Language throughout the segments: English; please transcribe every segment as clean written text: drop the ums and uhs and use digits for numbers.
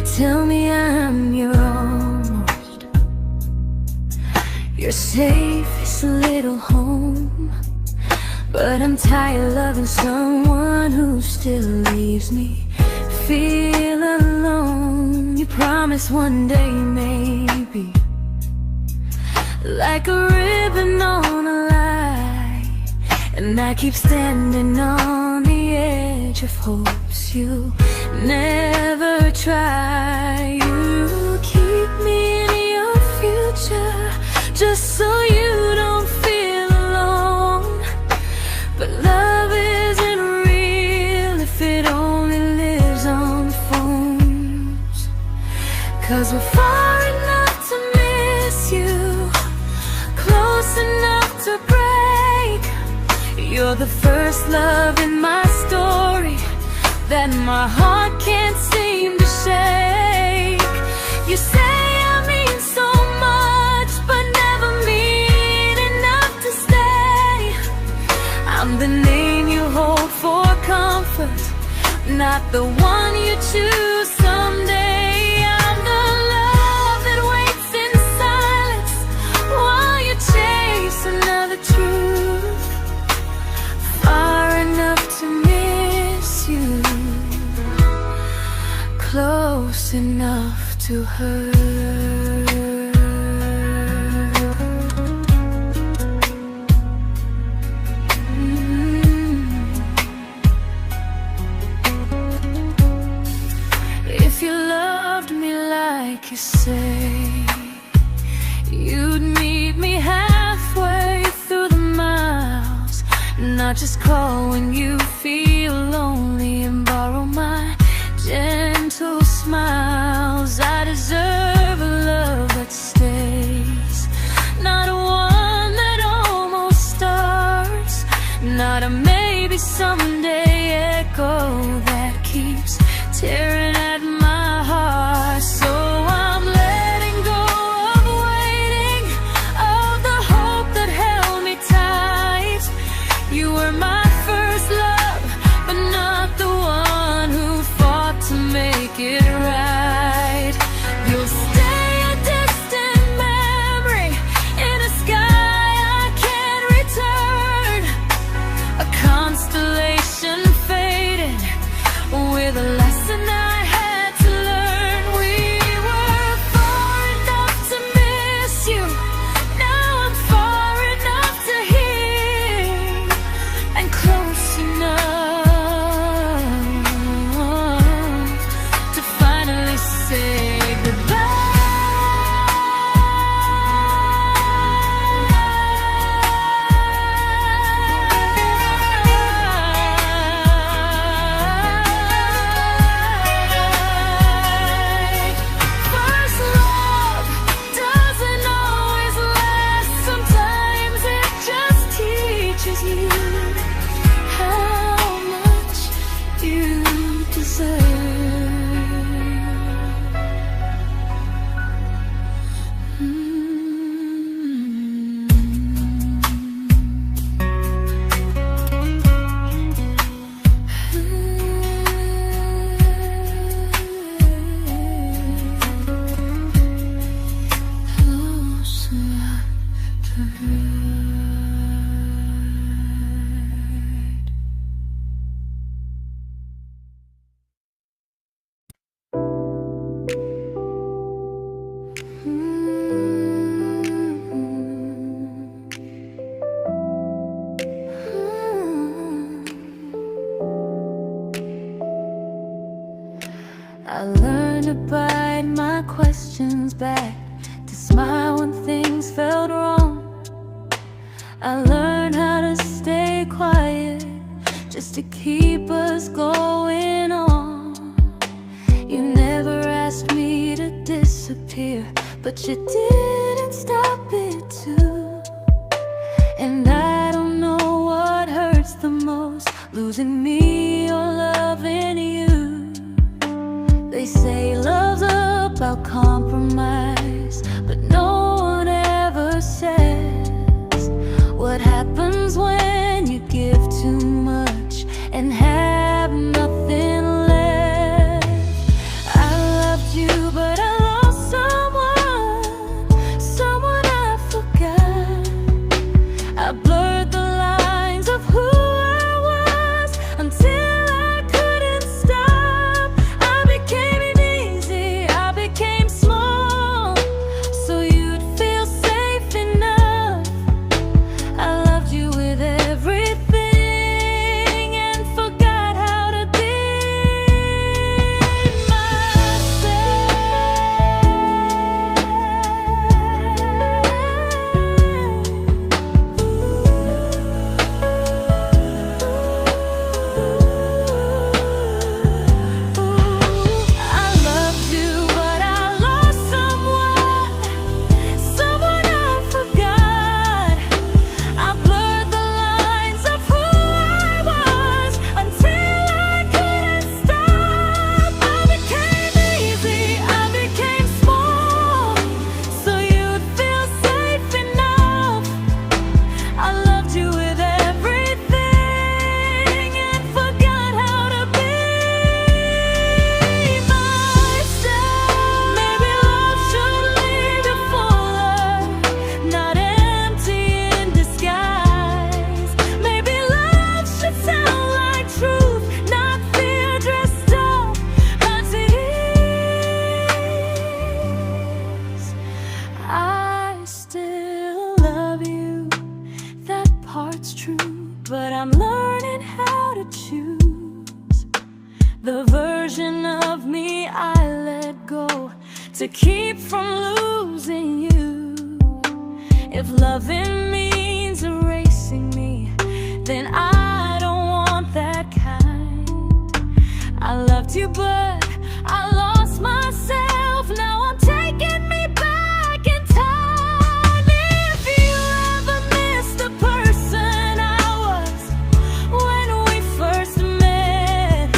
tell me I'm your almost, your safest little home. But I'm tired loving someone who still leaves me feel alone. You promise one day maybe, like a ribbon on a line, and I keep standing on the edge of hopes you never try. You keep me in your future just so you don't feel alone. But love isn't real if it only lives on phones. 'Cause we're far enough to miss you, close enough to break. You're the first love in my story that my heart can't seem to shake. You say I mean so much, but never mean enough to stay. I'm the name you hold for comfort, not the one you choose someday. I'm the love that waits in silence while you chase another truth. Far enough to miss you, close enough to hurt. If you loved me like you say, you'd meet me halfway through the miles, not just call when you feel lonely and borrow my gentle smiles. I deserve a love that stays, not a one that almost starts, not a maybe someday echo that keeps tearing at my heart. So I'm letting go of waiting, of the hope that held me tight. You were my first love, but not the one who fought to make it right. You'll stay a distant memory in a sky I can't return, a constellation faded with a lesson I had to learn. We were far enough to miss you, now I'm far enough to hear, and close enough to finally say goodbye. First love doesn't always last, sometimes it just teaches you how much you deserve. Close enough to hurt. I learned to bite my questions back, to smile when things felt wrong. I learned how to stay quiet just to keep us going on. You never asked me to disappear, but you didn't stop it too. And I don't know what hurts the most, losing me or loving you. They say love's about compromise, but no one ever says what happens when you give too much and have nothing left. I loved you to keep from losing you. If loving means erasing me, then I don't want that kind. I loved you, but I lost myself. Now I'm taking me back in time. If you ever miss the person I was when we first met,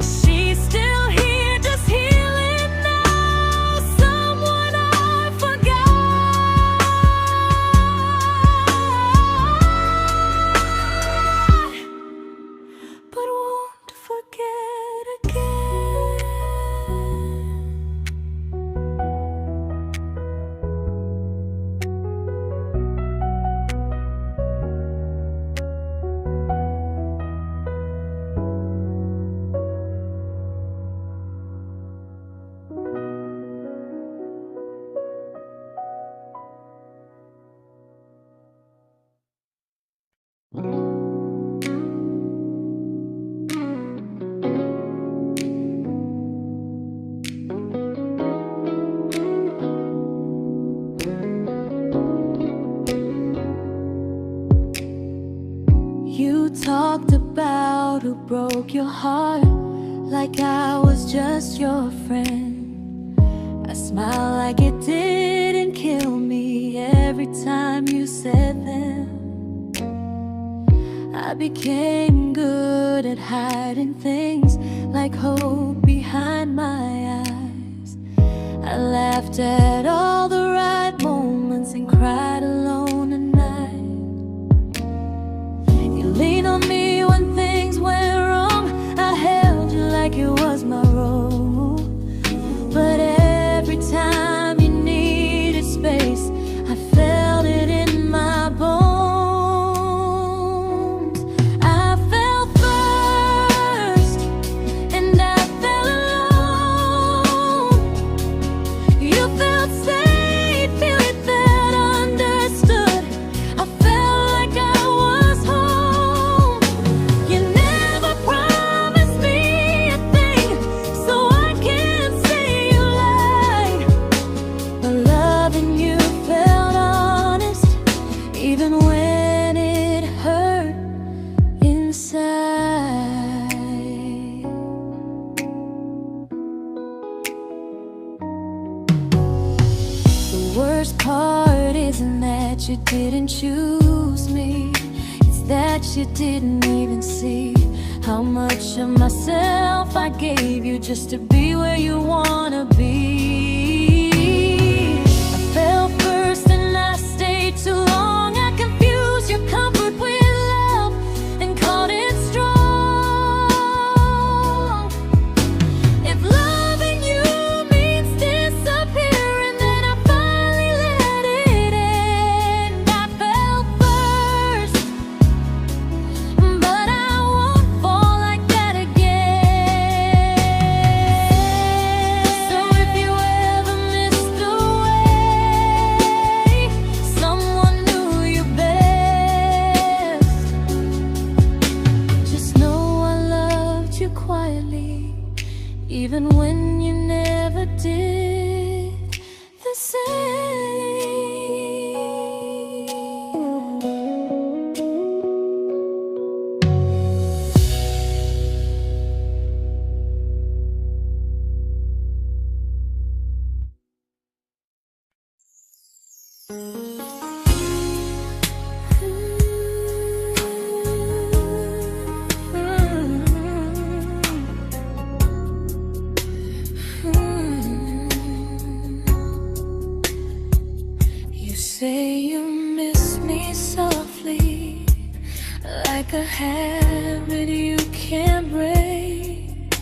she's still here, just healing now. Someone I forgot, but won't forget again. You talked about who broke your heart, like I was just your friend. I smiled like it didn't kill me every time you said them. I became good at hiding things like hope behind my eyes. I laughed at all the right moments and cried alone at night. You leaned on me when things went wrong. I held you like it was my role. But every time you needed space, I felt it in my bones. I fell first, and I fell alone. You felt safe, feeling that understood. I felt like I was home. You never promised me a thing, so I can't say you lied. But loving you felt honest, even when it hurt inside. The worst part isn't that you didn't choose me, it's that you didn't even see how much of myself I gave you just to be where you wanna be. I fell first and I stayed too long. I confused your comfort with love and called it strong. If loving you means disappearing, then I finally let it end. I fell first, but I won't fall like that again. So if you ever missed the way someone knew you best, just know I loved you quietly, even when you never did the same. You say you miss me softly, like a habit you can't break.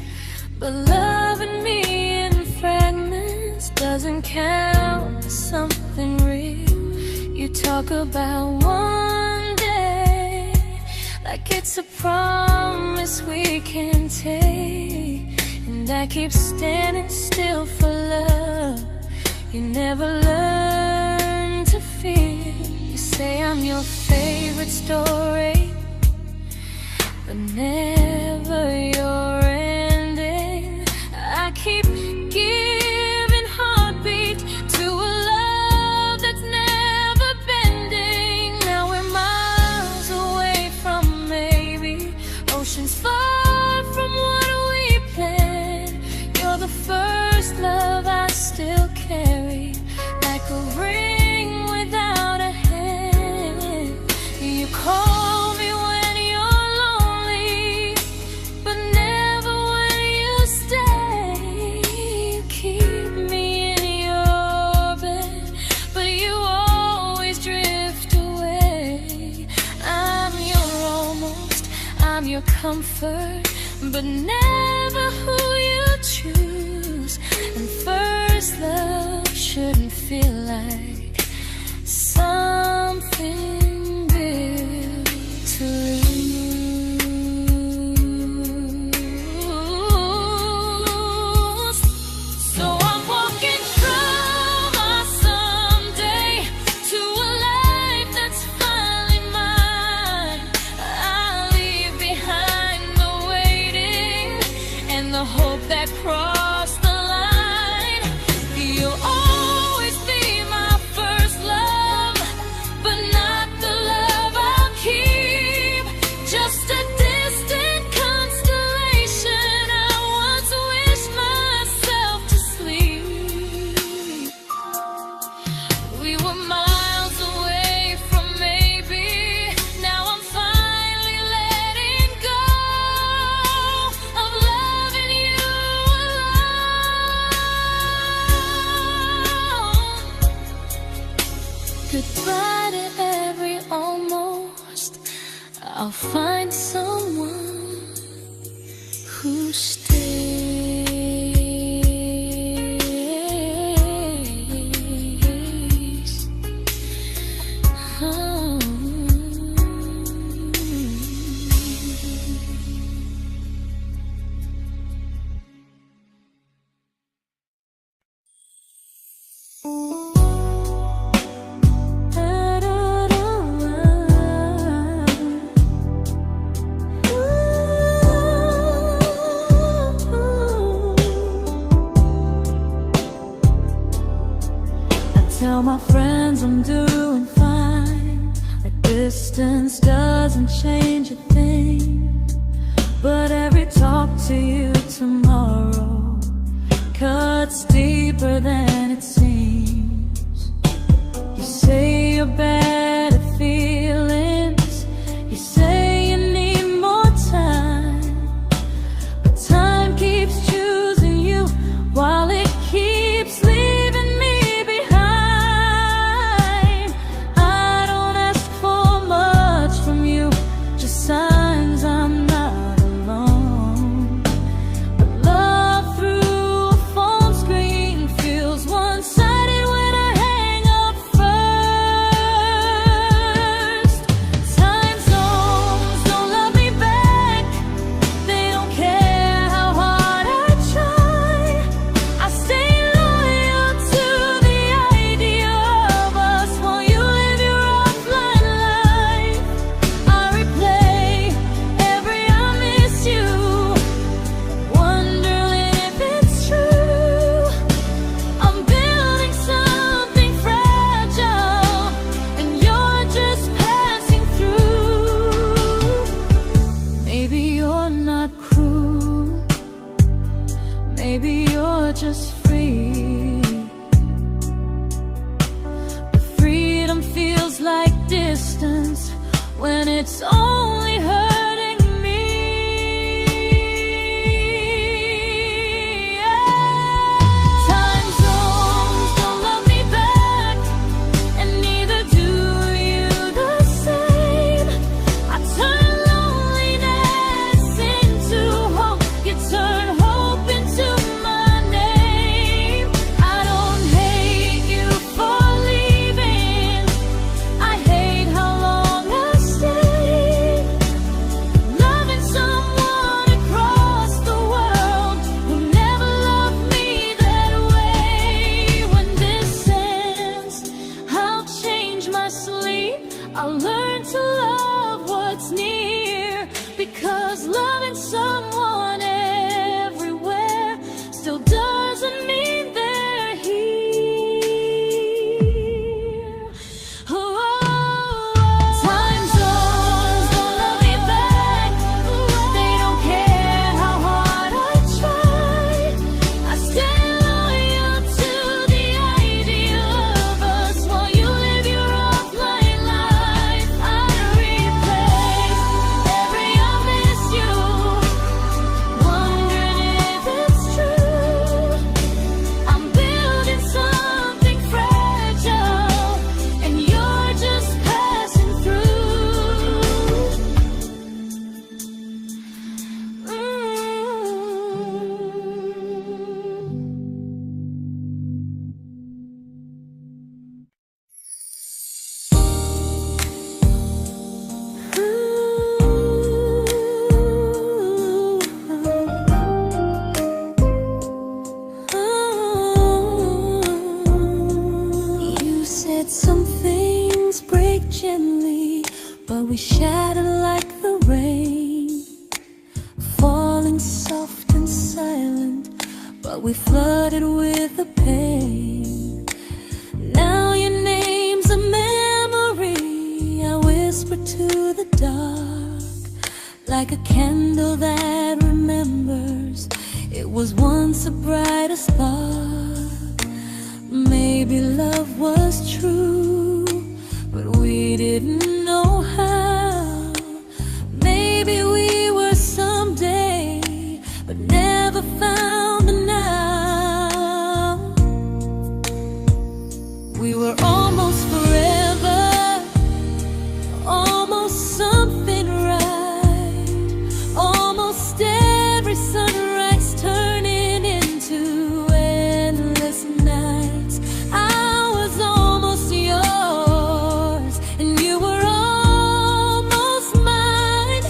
But loving me in fragments doesn't count as something real. You talk about one day like it's a promise we can take, and I keep standing still for love. You never learn to feel. You say I'm your favorite story, but never your ending. I keep giving heart a ring without a hand. You call me when you're lonely, but never when you stay. You keep me in your bed, but you always drift away. I'm your almost, I'm your comfort, but never who you choose. And first love shouldn't feel like something built to lose. So I'm walking from our someday to a life that's finally mine. I'll leave behind the waiting and the hope that crossed the line. You'll always be my first love, but not the love I'll keep. Just a distant constellation I once wished myself to sleep. We were miles away from maybe. Now I'm finally letting go of loving you alone. Goodbye to every almost. I'll find someone who stays. Oh. Tell my friends I'm doing fine, that distance doesn't change a thing. But every talk to you tomorrow cuts deeper than it seems. You say you're bad at feelings, you say you need more time, but time keeps choosing you while it keeps leaving me behind. I don't ask for much from you, just signs I'm not alone. But love through a phone screen feels one-sided when I hang up first. Time zones don't love me back, they don't care how hard I try. I stay loyal to the idea of us while you live your offline life. I replay every I miss you, wondering if it's true. I'm building something fragile, and you're just passing through. Maybe you're not cruel, maybe you're just free. But freedom feels like distance when it's only hurting me. Time zones don't love me back, and neither do you the same. I turn loneliness into hope, you turn hope into my name. I don't hate you for leaving, I hate how long I stayed. we shattered like the rain, falling soft and silent, but we flooded with the pain. Now your name's a memory I whisper to the dark, like a candle that remembers it was once a brighter spark. Maybe love was true, but we didn't know how. Maybe we were someday, but never found the now. We were almost forever, almost something right, almost every sunrise turning into endless nights. I was almost yours, and you were almost mine,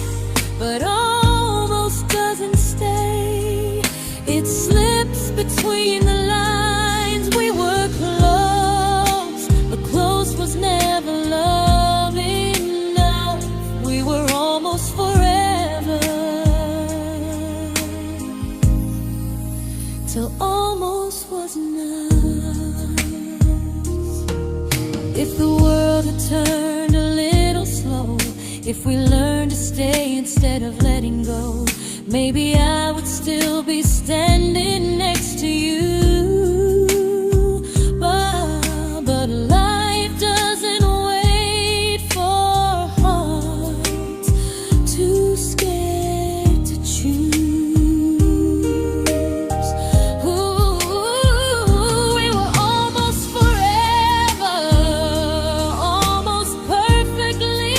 but almost doesn't stay. It slips between the lines. We were close, but close was never love enough. We were almost forever, till almost was enough. If the world had turned a little slow, if we learned to stay instead of letting go, maybe I would still be standing next to you. But life doesn't wait for hearts too scared to choose. Ooh, we were almost forever, almost perfectly,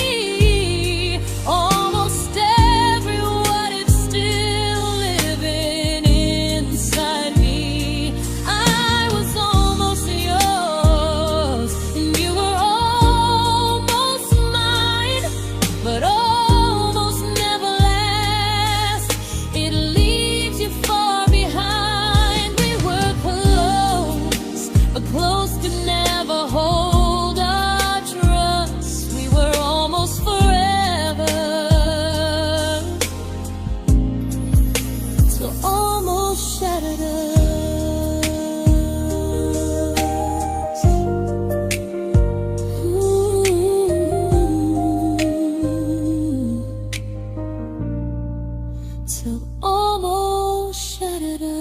almost every what if still living inside me. I was almost yours, and you were almost mine, but almost never lasts. It leaves you far behind. We were close, but close could never hold our trust. We were almost forever, till almost shattered us. Ooh. Till almost shattered us.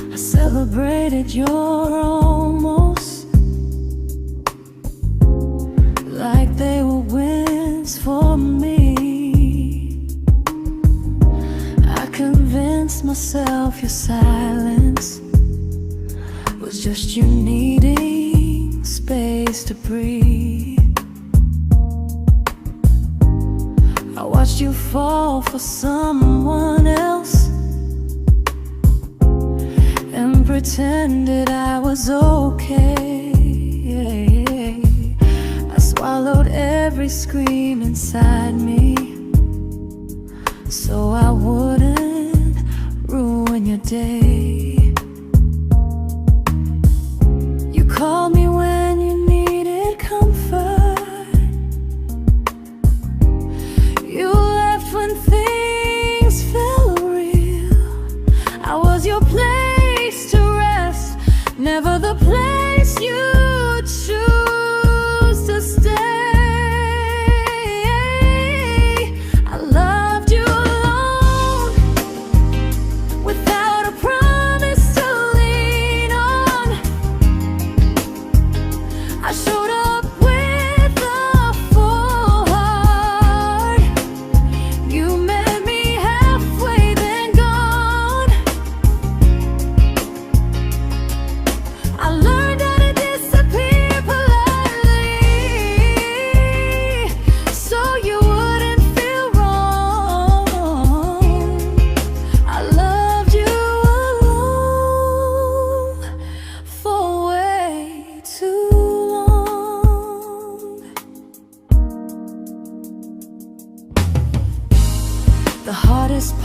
I celebrated your almost like they were wins for me. I convinced myself your silence was just you needing space to breathe. I watched you fall for someone else and pretended I was okay. I swallowed every scream inside me, so I wouldn't ruin your day. You called me when you needed comfort. You left when things felt real. I was your place to rest, never the place you choose to stay. I loved you alone,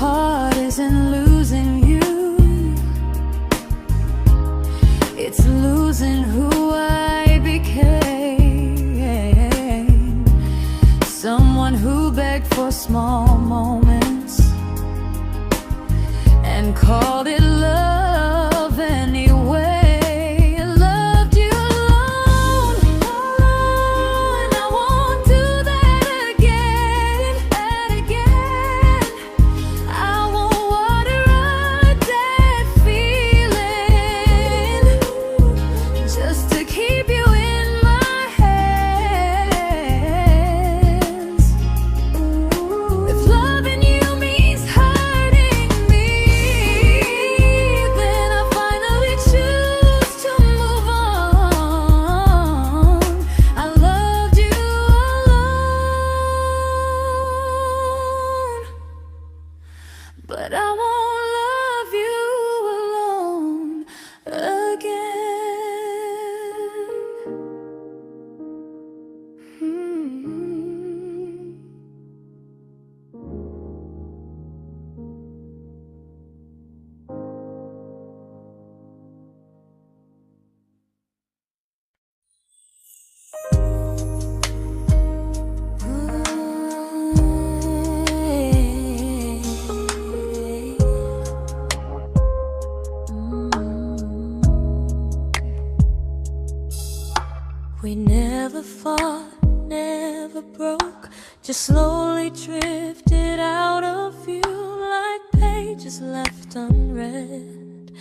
heart isn't losing you, it's losing who I became. Someone who begged for small moments and called it love anyway. Loved you alone, and I won't do that again, I won't water a dead feeling just to keep you in my hands. If loving you means hurting me, then I finally choose to move on. I loved you alone, but I won't love you alone again. We never fought, never broke, just slowly drifted out of view like pages left unread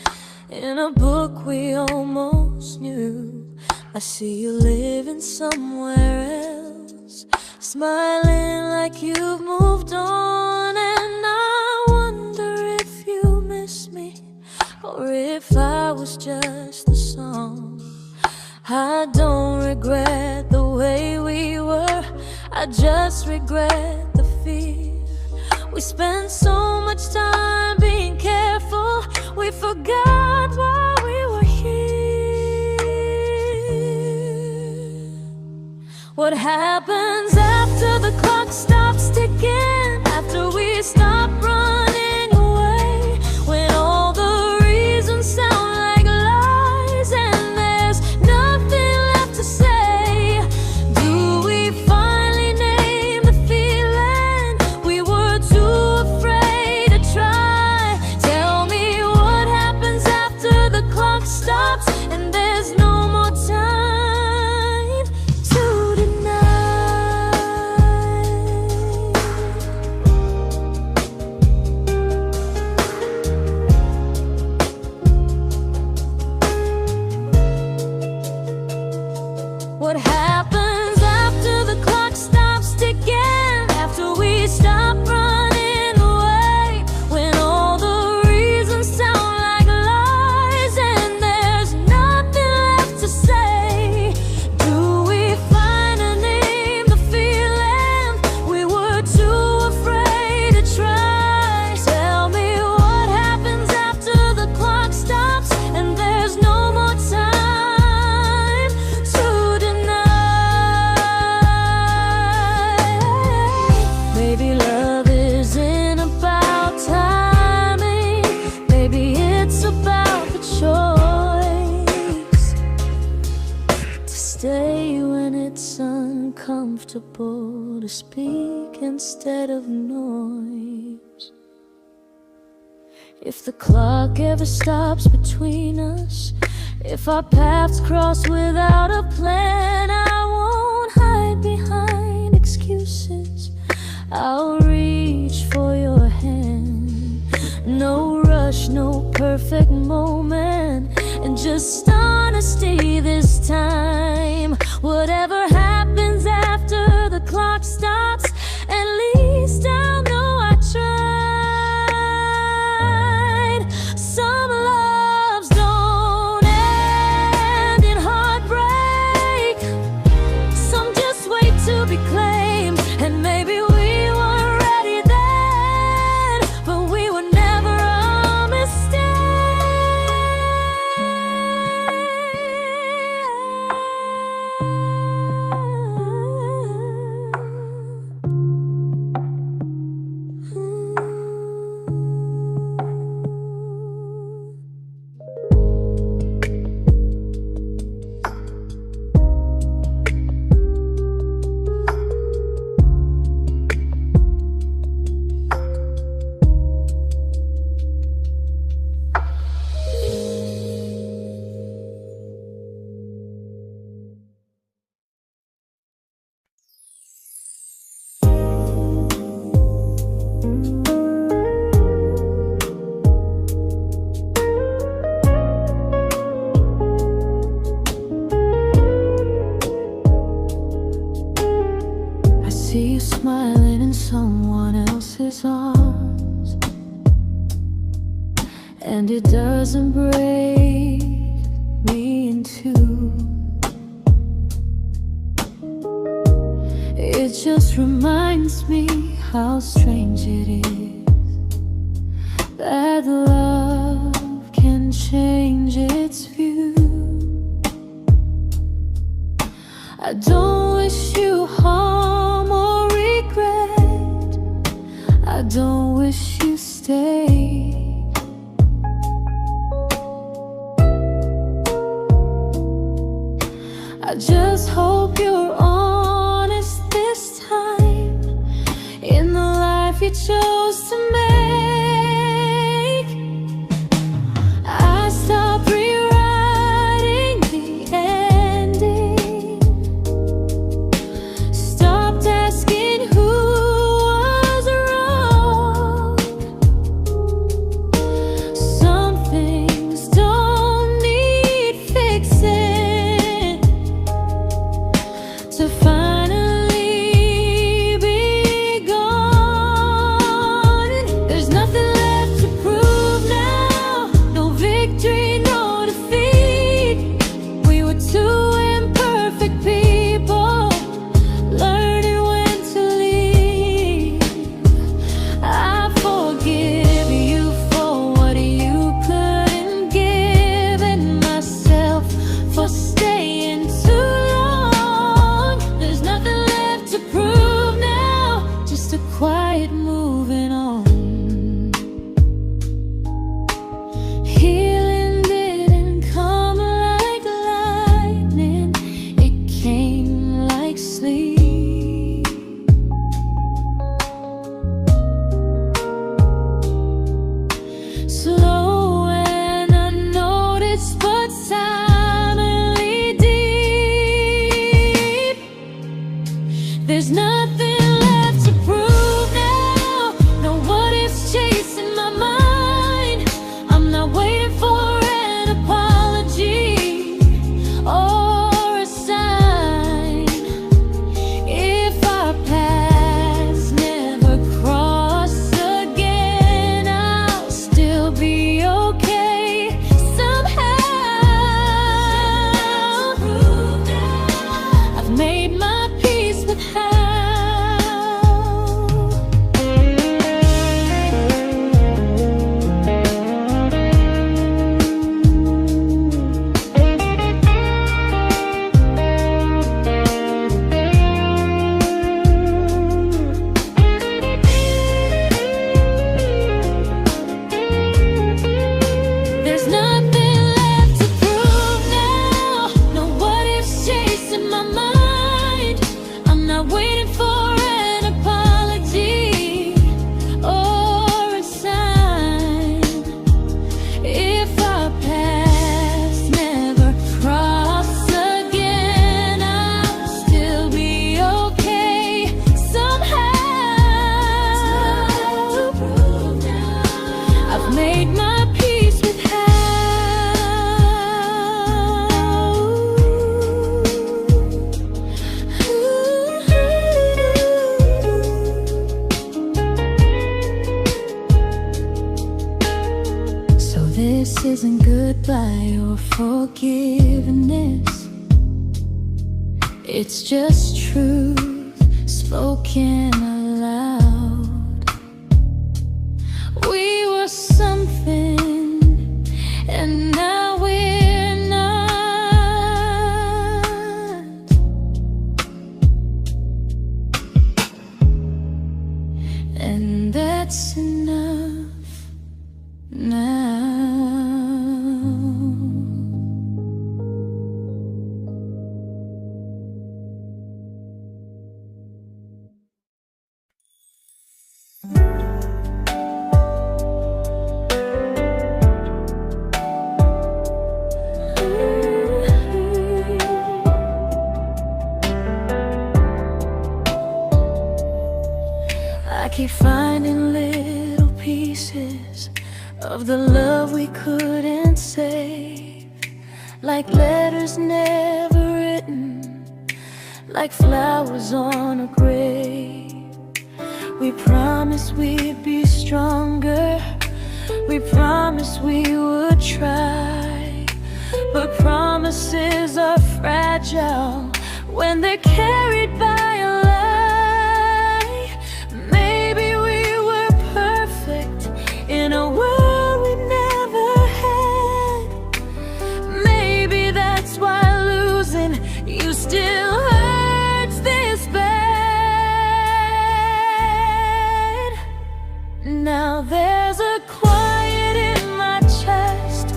in a book we almost knew. I see you living somewhere else, smiling like you've moved on, and I wonder if you miss me or if I was just a song. I don't regret the way we were, I just regret the fear. We spent so much time being careful, we forgot why we were here. What happens after the clock stops ticking, after we stop running away, when all the reasons sound like lies and there's nothing left to say? Do we finally name the feeling we were too afraid to try? Tell me what happens after the clock stops and there's no more time to deny. What happens after the clock stops ticking, after we stop running away, when all the reasons sound like lies and there's nothing left to say? Do we finally name the feeling we were too afraid to try? Tell me what happens after the clock stops and there's no more time to deny. Maybe love isn't about timing, maybe it's about the choice to stay when it's uncomfortable, to speak instead of noise. If the clock ever stops between us, if our paths cross without a plan, I won't hide behind excuses, I'll reach for your hand. No rush, no perfect moment, and just honesty this time. Whatever happens after the clock stops, at least I'll know I tried. Some loves don't end in heartbreak, some just wait to be claimed, and maybe we weren't ready then, but we were never a mistake. and it doesn't break me in two. It just reminds me how strange it is that love can change its view. I don't wish you harm or regret. I don't wish you stay. I just hope you're honest this time in the life you chose to make. I stopped rewriting the ending, stopped asking who was wrong. Some things don't need fixing to finally be gone. There's nothing left to prove now, no victory, no defeat. We were two imperfect people, learning when to leave. I forgive you for what you couldn't give, and myself for staying too long. There's nothing left to prove now, just a quiet moving on. Healing didn't come like lightning, it came like sleep. Slow and unnoticed, but silently deep. There's nothing left to prove now, no what ifs chasing my mind. I'm not waiting for an apology or a sign. If our paths never cross again, I'll still be okay somehow. I've made my peace with how. There's nothing left to prove now, no what ifs chasing my mind. I'm not waiting for an apology or a sign. If our paths never cross again, I'll still be okay somehow. I've made my peace with how. So this isn't goodbye or forgiveness, it's just truth spoken aloud. We were something, and now we're not. And that's enough now. I keep finding little pieces of the love we couldn't save, like letters never written, like flowers on a grave. We promised we'd be stronger, We promised we would try, but promises are fragile when they're carried by a lie. Maybe we were perfect in a world we never had. Maybe that's why losing you still hurts this bad. Now there's a quiet in my chest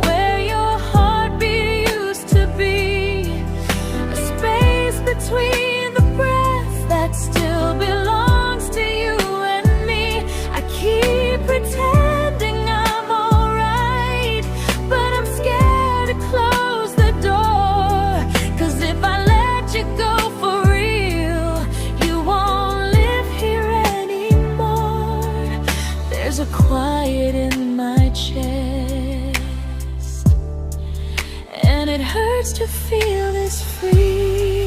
where your heartbeat used to be, a space between the breaths that still belongs to you and me. I keep pretending I'm alright, but I'm scared to close the door, 'cause if I let you go for real, you won't live here anymore. There's a quiet in my chest, and it hurts to feel this free.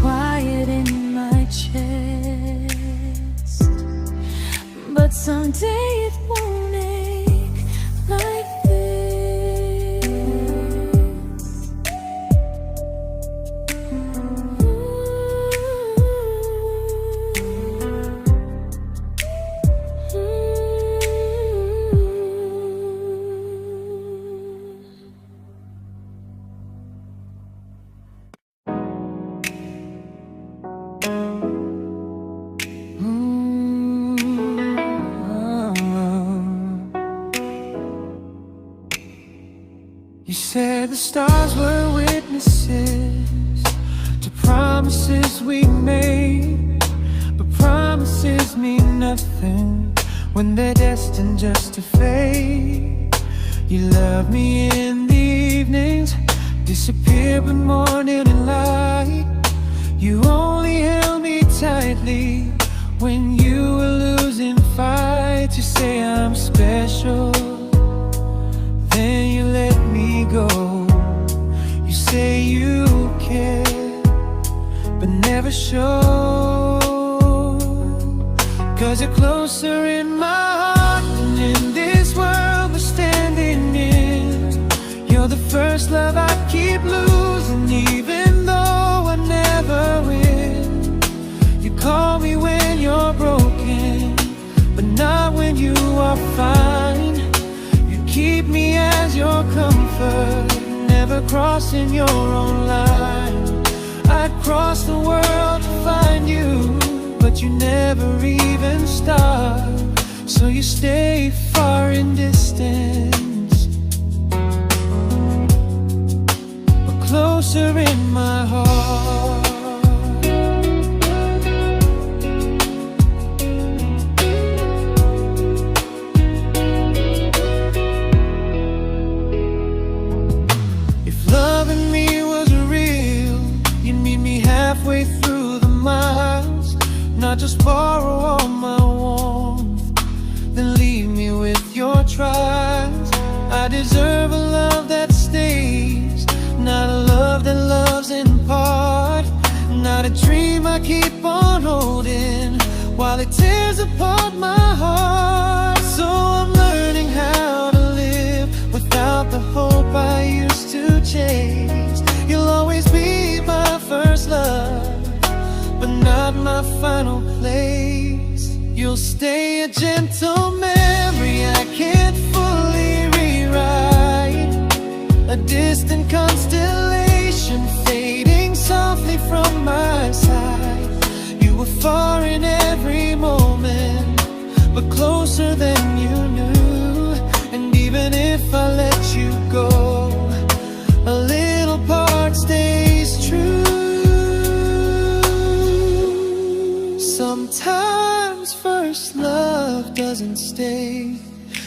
Quiet in my chest, but someday it won't ache like this. You said the stars were witnesses to promises we made, but promises mean nothing when they're destined just to fade. You love me in the evenings, disappear when morning and light. You only held me tightly when you were losing fights. You say I'm special, then you let me go. You say you care, but never show, 'cause you're closer in my heart than in this world we're standing in. You're the first love I keep losing, even though I never win. You call me when you're broken, but not when you are fine. Keep me as your comfort, never crossing your own line. I'd cross the world to find you, but you never even start. So you stay far in distance, but closer in my heart. Halfway through the miles, not just borrow all my warmth, then leave me with your trials. I deserve a love that stays, not a love that loves in part, not a dream I keep on holding while it tears apart my heart. So I'm learning how to live without the hope I used to chase. You'll always be my first love, but not my final place. You'll stay a gentle memory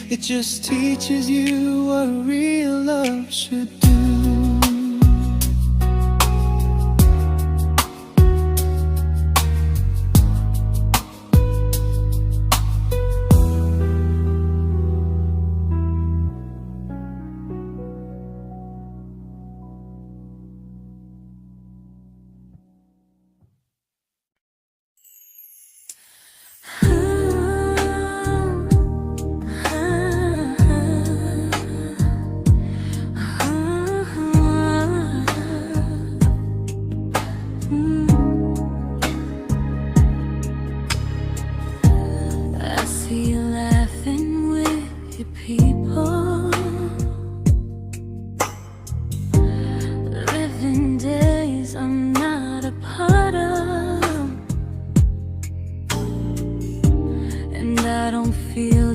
It just teaches you what real love should do.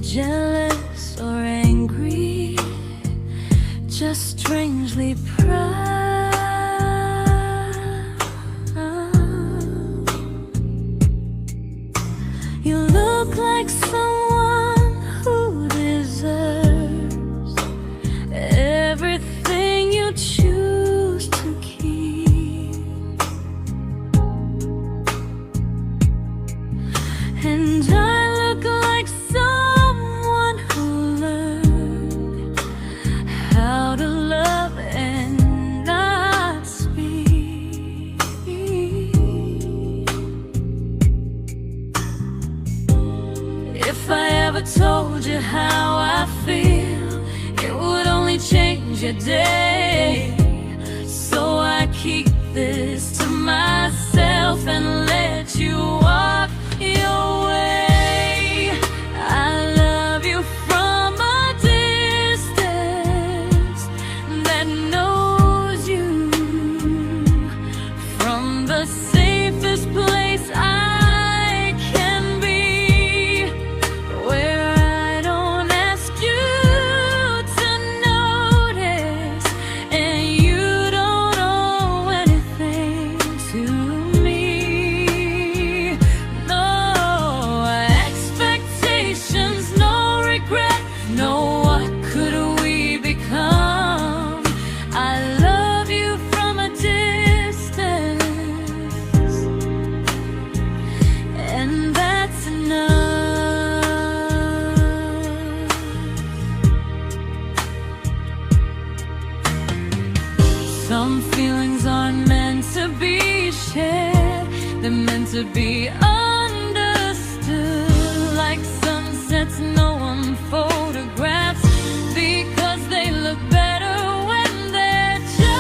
Jealous or angry, just strangely proud. You look like someone who deserves everything you choose to keep, and I look like someone who learned how to love and not speak. If I ever told you how I feel, it would only change your day. So I keep this to myself and let you walk your way. I love you from a distance that knows you, from the safest place I can be, where I don't ask you to notice and you don't owe anything to me. No expectations, no regret, no what could we become. I love you from a distance, and that's enough. Some feelings aren't meant to be shared, they're meant to be understood, like sunsets no one photographs, because they look better when they're just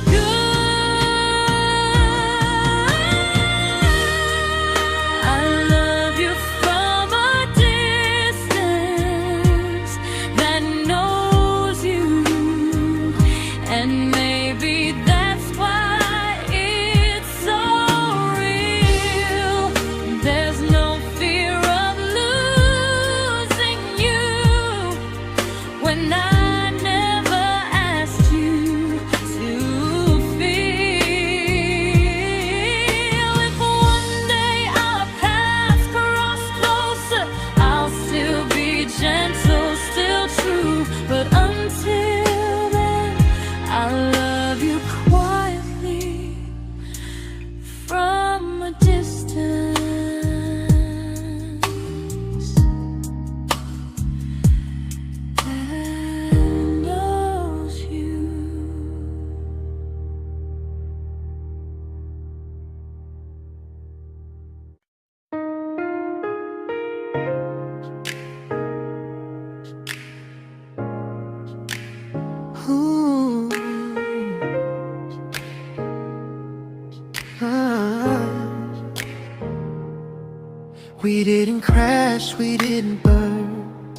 good. I love you from a distance that knows you, and maybe that's why it's so real. There's no fear of losing you when I never asked you to feel. If one day our paths cross closer, I'll still be gentle, still true. But until then, I love you quietly from a distance that knows you. Ooh. Ah. We didn't crash, we didn't burn,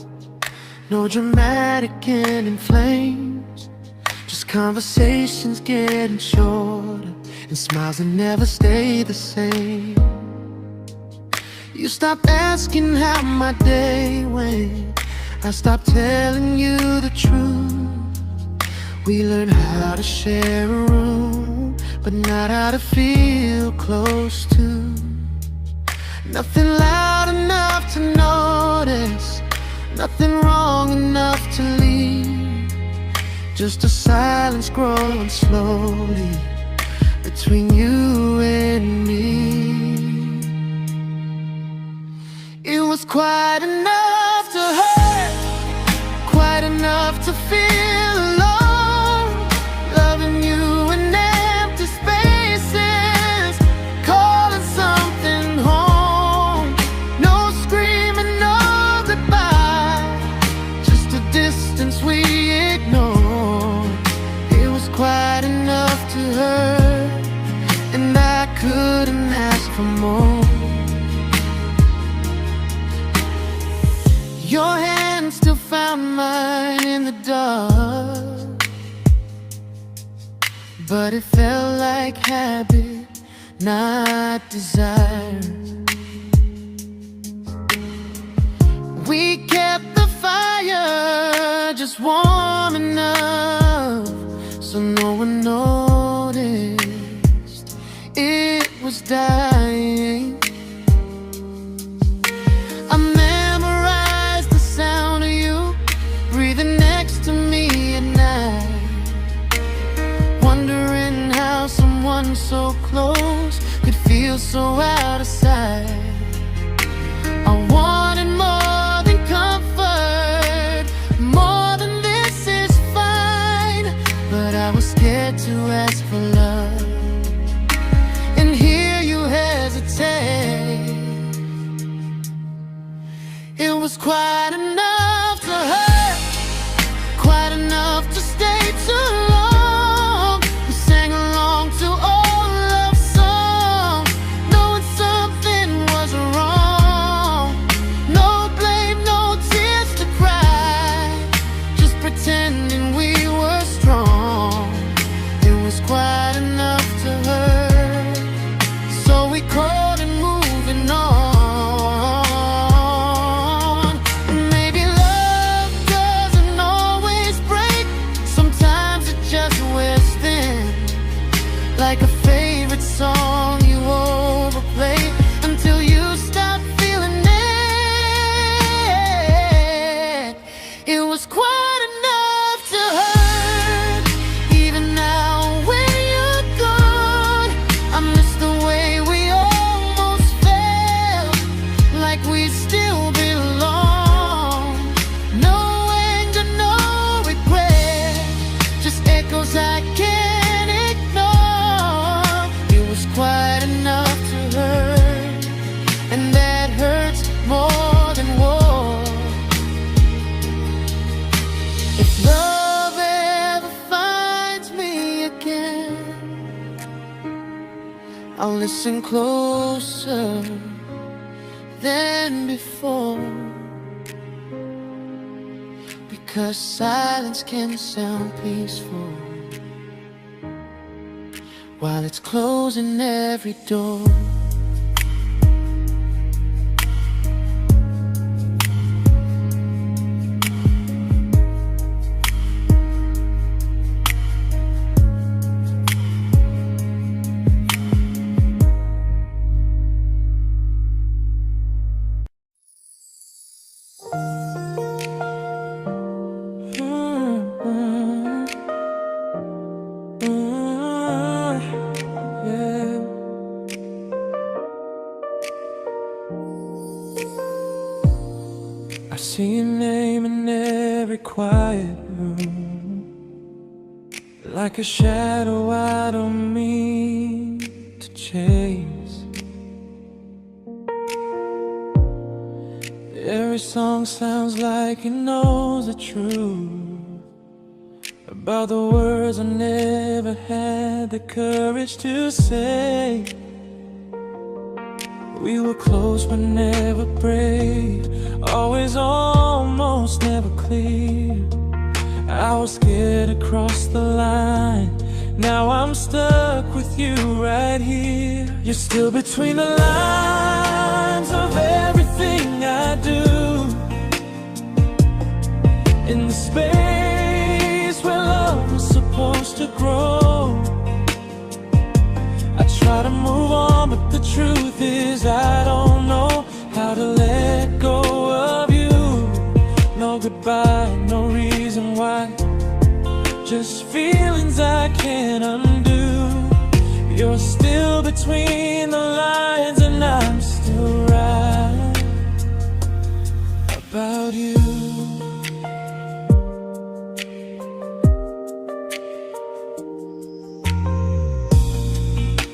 no dramatic end in flames, just conversations getting shorter and smiles that never stay the same. You stopped asking how my day went, I stopped telling you the truth. We learned how to share a room, but not how to feel close to. Nothing loud enough to Nothing wrong enough to leave, just a silence growing slowly between you and me. It was quite enough to hurt, quite enough to feel alone, loving you in empty spaces, calling something home. No screaming, no goodbye, just a distance we ignored. It was quite enough to hurt, and I couldn't ask for more. Your hand still found mine in the dark, but it felt like habit, not desire. We kept the fire just warm enough so no one noticed it was dying. I memorized the sound of you breathing next to me at night, wondering how someone so close could feel so out of sight. I wanted more than comfort, more than this is fine, but I was scared to ask for love, and here you hesitate. It was quite enough to hurt, quite enough to stay too long. We sang along to old love songs, knowing something was wrong. No blame, no tears to cry, just pretending we were strong. It was quite enough to hurt, so we called and moving on. Like a favorite song you overplay until you stop feeling it. It was quite enough to hurt, even now when you're gone. I miss the way we almost felt, like we still belong. No anger, no regret, just echoes I can't. Quite enough to hurt, and that hurts more than war. If love ever finds me again, I'll listen closer than before, because silence can sound peaceful while it's closing every door. I see your name in every quiet room, like a shadow I don't mean to chase. Every song sounds like it knows the truth about the words I never had the courage to say. We were close but never brave, always almost never clear. I was scared to cross the line, now I'm stuck with you right here. You're still between the lines of everything I do, in the space where love was supposed to grow. I try to move on, but the truth is I don't know how to let go of you. goodbye, no reason why. Just feelings I can't undo. You're still between the lines and I'm still right about you.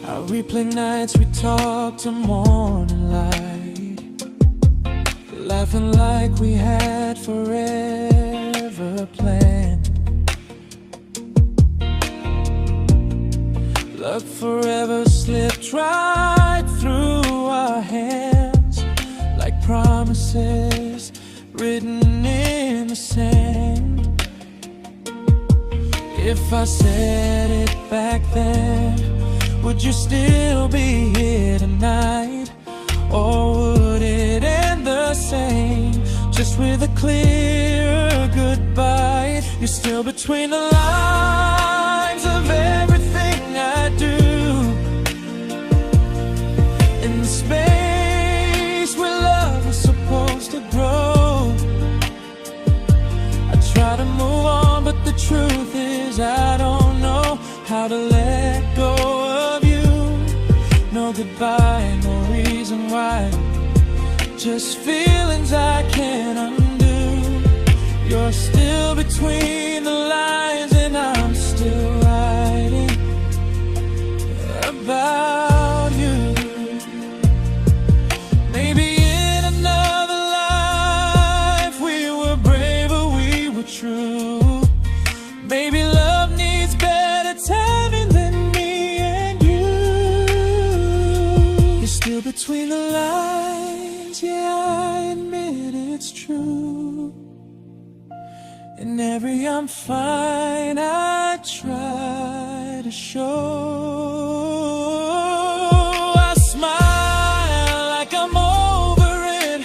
I replay nights we talk to morning light, laughing like we had forever planned. Luck forever slipped right through our hands, like promises written in the sand. If I said it back then, would you still be here tonight? Or would it end the same, just with a clear goodbye? You're still between the lines of everything I do, in the space where love was supposed to grow. I try to move on, but the truth is I don't know how to let go of you. No goodbye, no reason why. Just feelings I can't undo. You're still between the lines and I'm still writing about you. Maybe in another life we were braver, we were true. Maybe love needs better timing than me and you. You're still between the lines, yeah, I admit it's true. In every I'm fine I try to show. I smile like I'm over it,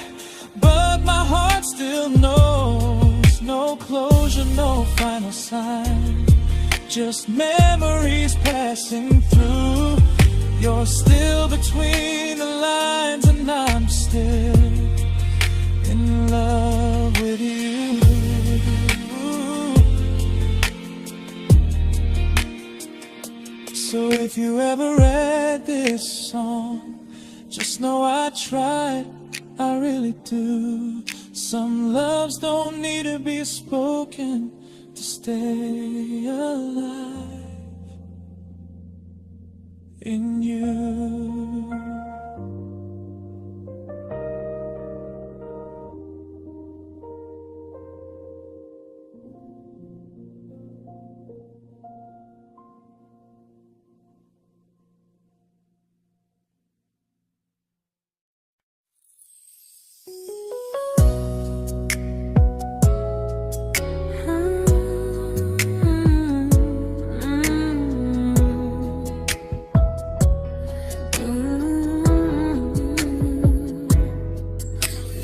but my heart still knows. No closure, no final sign, just memories passing through. You're still between the lines and I'm still in love with you. So if you ever read this song, just know I tried, I really do. Some loves don't need to be spoken to stay alive in you.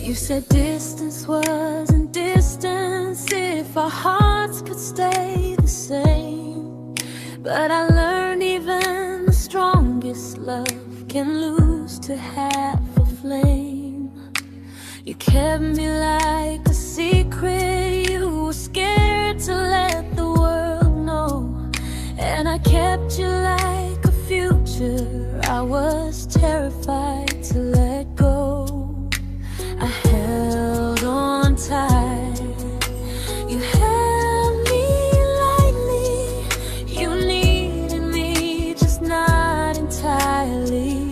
You said distance wasn't distance if our hearts could stay the same. But I learned even the strongest love can lose to half a flame. You kept me like a secret you were scared to let the world know. And I kept you like a future I was terrified to let go. I held on tight, you held me lightly. You needed me, just not entirely.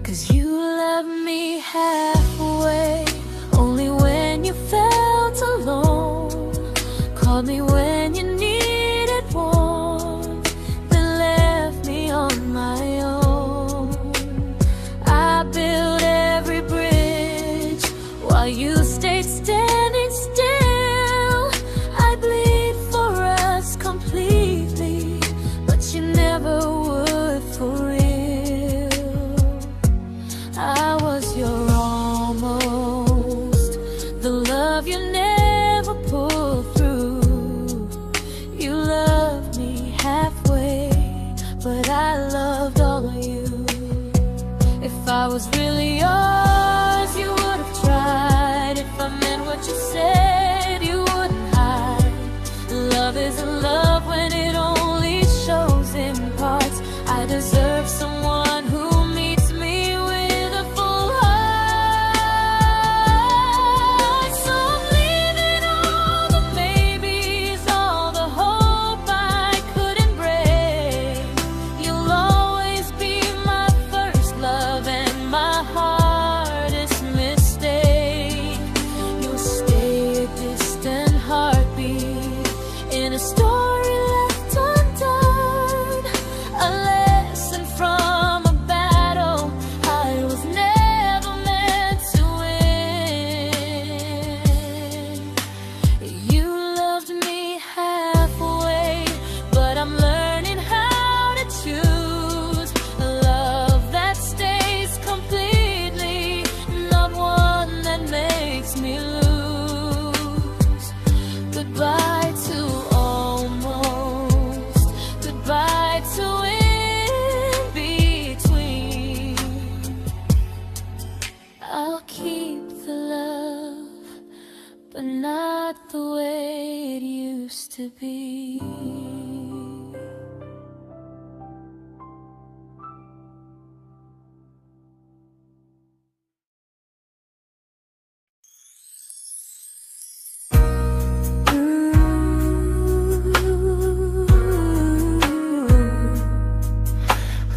'Cause you loved me halfway, only when you felt alone. Called me when you needed warmth, then left me on my own. but not the way it used to be.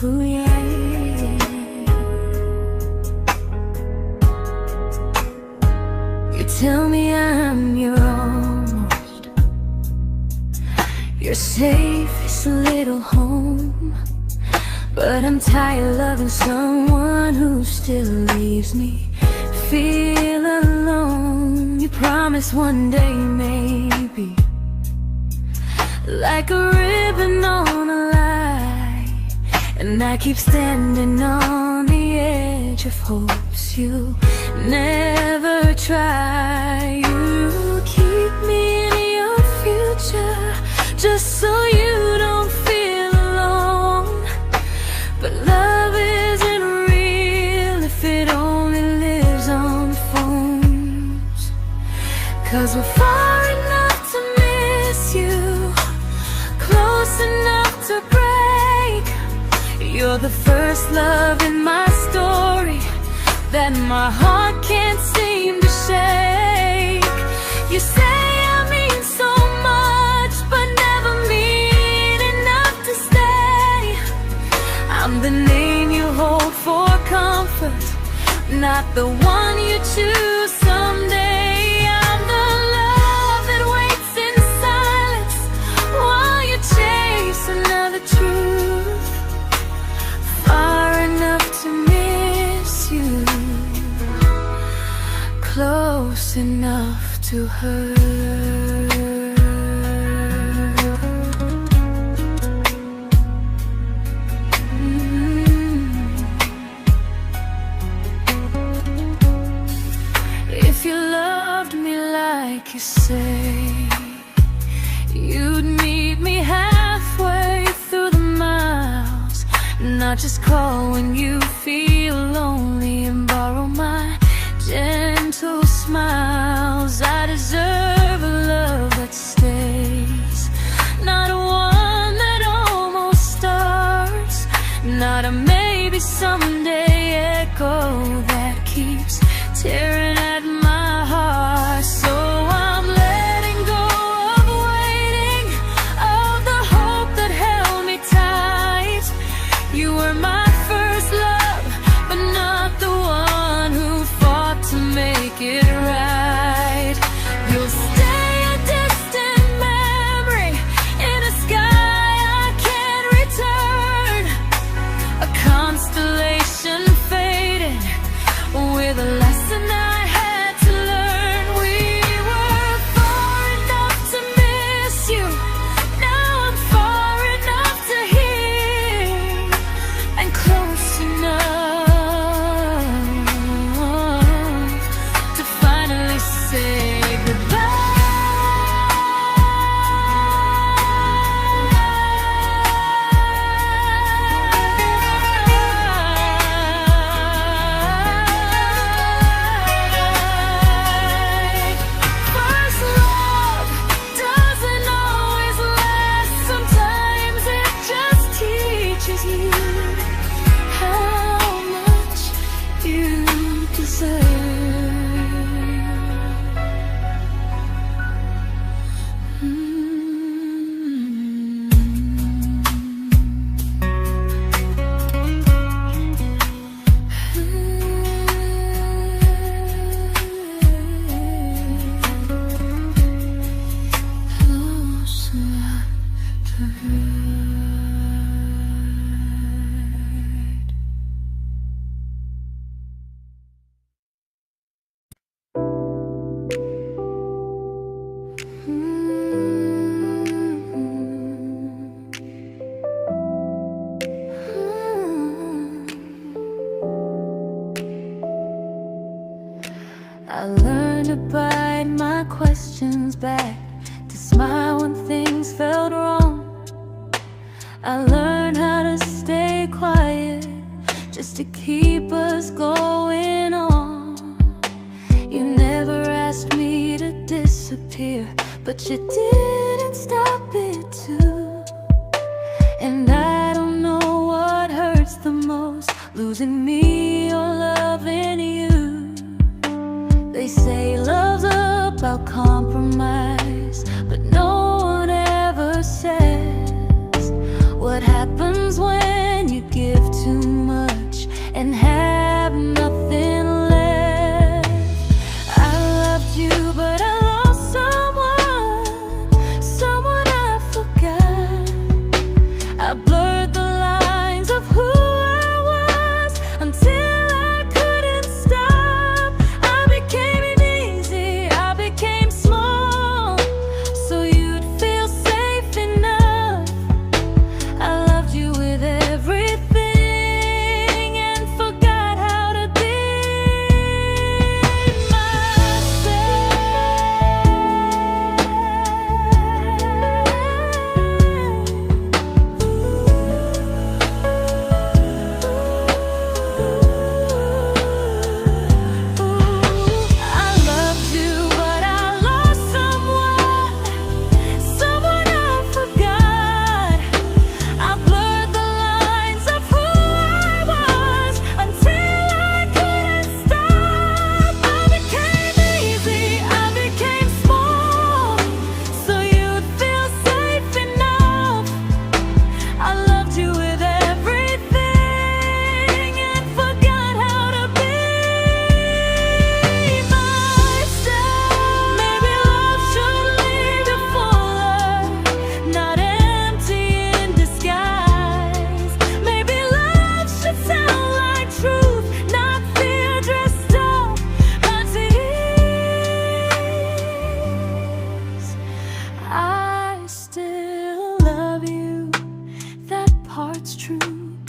Ooh, yeah, yeah. You tell me I'm your almost, your safest little home, but I'm tired loving someone who still leaves me feel alone. You promise one day maybe, like a ribbon on a line, and I keep standing on the edge of hopes you'll never try. You keep me in your future just so you don't feel alone. But love isn't real if it only lives on phones. 'Cause we're far enough to miss you, close enough to break. You're the first love in my story that my heart can't seem to shake. You say I mean so much, but never mean enough to stay. I'm the name you hold for comfort, not the one you choose someday. I'm the love that waits in silence while you chase another truth. Far enough to miss you, close enough to hurt. If you loved me like you say, you'd meet me halfway through the miles, not just call when you feel lonely and borrow my gentle smiles. I deserve a love that stays, not one that almost starts, not a maybe someday echo that keeps tearing at my heart. So I'm letting go of waiting, of the hope that held me tight. You were my first love, but not the one who fought to make it right. You'll stay a distant memory in a sky I can't return, a constellation fading with a lesson I had to learn. We were far enough to miss you, now I'm far enough to hear, and close enough to finally say goodbye. First love doesn't always last, sometimes it just teaches you how much you deserve. Close enough to hurt. I learned to bite my questions back, to smile when things felt wrong. I learned how to stay quiet just to keep us going on. You never asked me to disappear, but you didn't stop it too. And I don't know what hurts the most, losing me or loving you. They say love's about compromise, but no one ever says what happens when you give too much and have nothing left. I loved you, but I lost someone I forgot. I blurred the lines of who I was until I couldn't stop. I became easy, I became small, so you'd feel safe enough. I loved you with everything and forgot how to be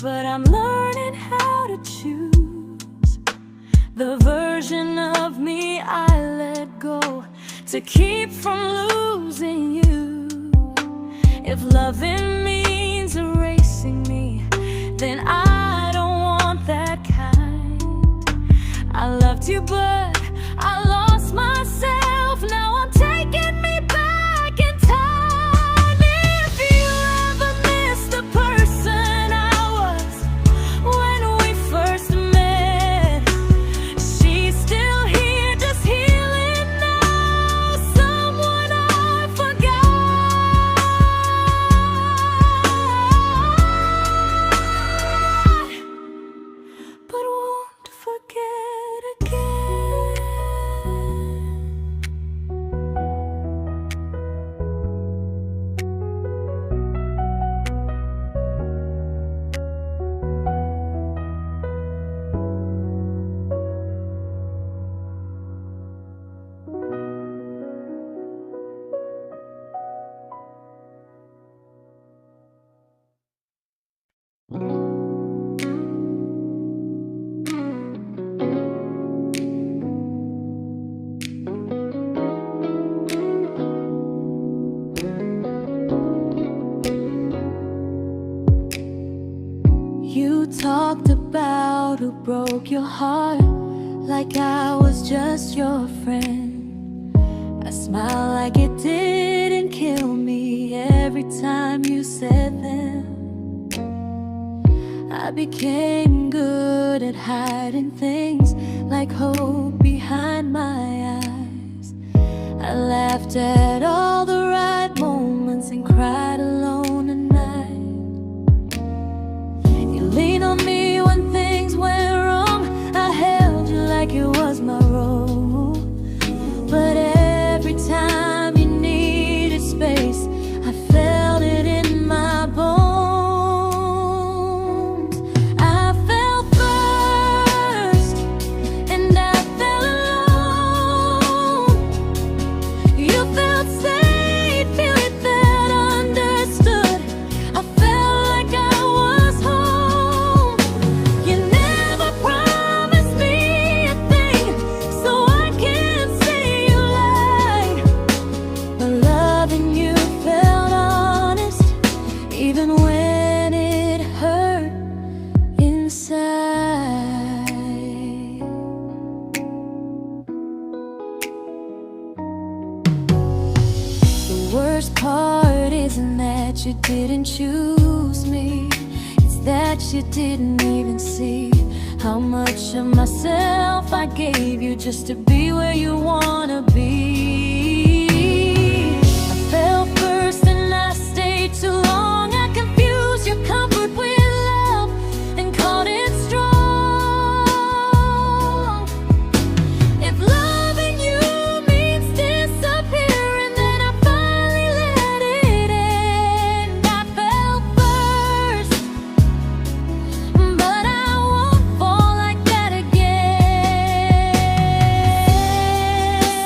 but I'm learning how to choose the version of me I let go to keep from losing you. If loving means erasing me, then I don't want that kind. I loved you, but I lost myself. Now I'm taking me back in time. If you ever miss the person I was when we first met, she's still here, just healing now. Someone I forgot, but won't forget again. You talked about who broke your heart, like I was just your friend. I smile like it didn't kill me every time you said them. I became good at hiding things like hope behind my eyes. I laughed at all the right moments and cried alone at night. You leaned on me when things went wrong. I held you like it was my role. But every time you needed space, I felt it in my bones. I fell first, and I fell alone. You felt worst part isn't that you didn't choose me, it's that you didn't even see how much of myself I gave you just to be where you wanna be. I fell first and I stayed too long. I confused your comfort with love and called it strong. If loving you means disappearing, then I finally let it end. I fell first, but I won't fall like that again.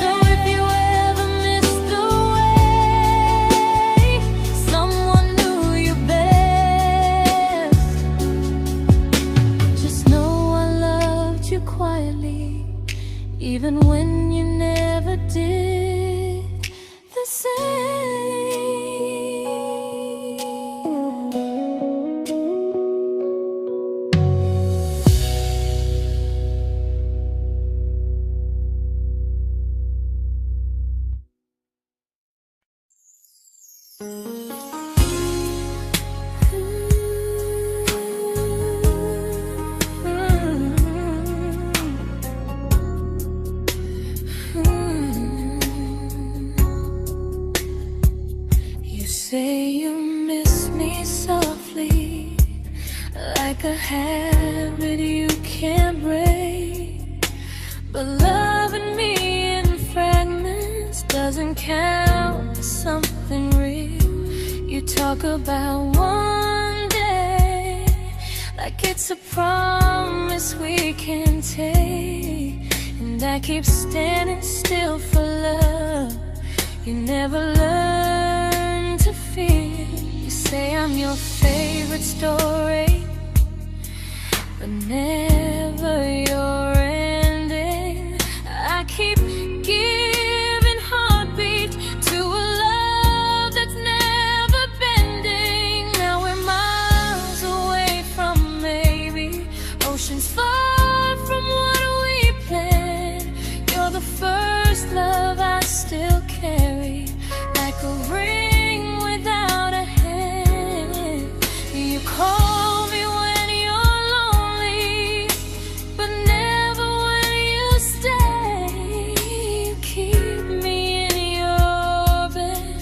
So if you ever missed the way someone knew you best, just know I loved you quietly, even when you never did the same. You say you miss me softly, like a habit you can't break. But loving me in fragments doesn't count as something real. You talk about one day like it's a promise we can take, and I keep standing still for love. You never learn to feel. You say I'm your favorite story, but never your ending. I keep giving heartbeat to a love that's never bending. Now we're miles away from maybe, oceans far from what we planned. You're the first love I still carry, like a ring without a hand. You call me when you're lonely, but never when you stay. You keep me in your bed,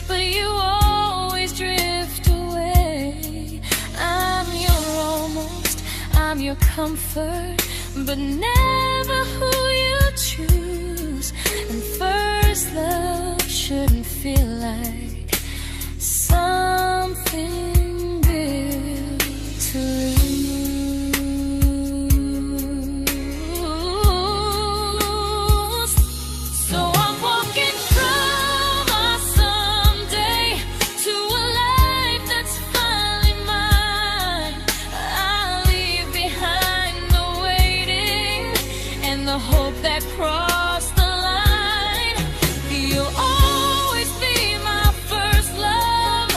but you always drift away. I'm your almost, I'm your comfort, but never who you choose. And first love shouldn't feel like something built to lose. So I'm walking from our someday to a life that's finally mine. I'll leave behind the waiting and the hope that crossed the line. You'll always be my first love,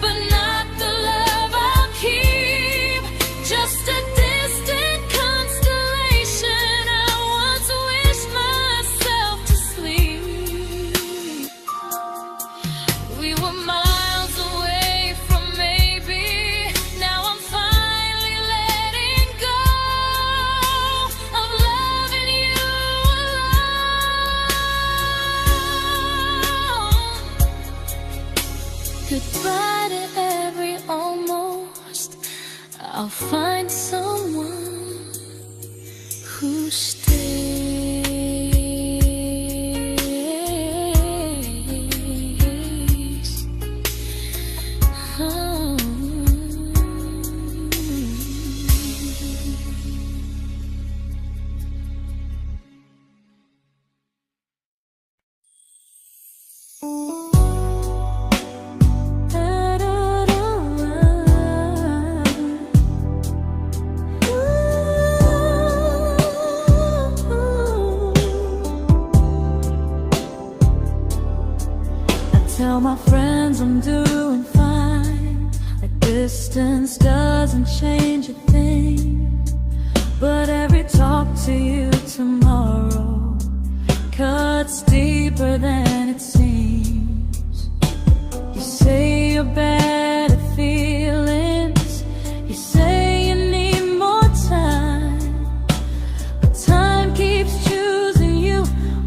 but not the love I'll keep. Just a distant constellation I once wished myself to sleep. We were miles away from maybe, now I'm finally letting go of loving you alone. Goodbye to every almost. I'll find someone who stays. Oh. Tell my friends I'm doing fine, like distance doesn't change a thing. But every talk to you tomorrow cuts deeper than it seems. your better feelings. You say you need more time, but time keeps choosing you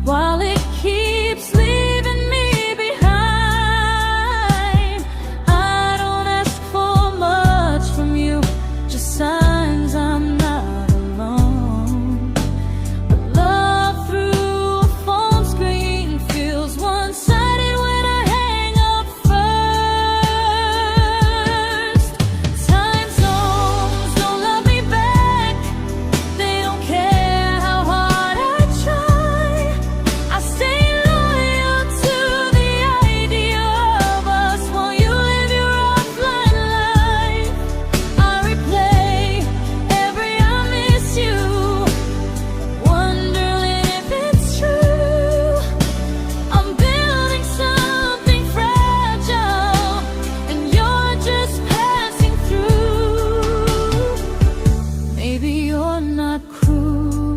while it keeps leaving me behind. I don't ask for much from you, just signs I'm not alone. But love through a phone screen feels one-sided when I hang up first. Time zones don't love me back. They don't care how hard I try. I stay loyal to the idea of us while you live your offline life. I replay every I miss you, wondering if it's true. I'm building something fragile, and you're just passing through. Maybe you're not cruel,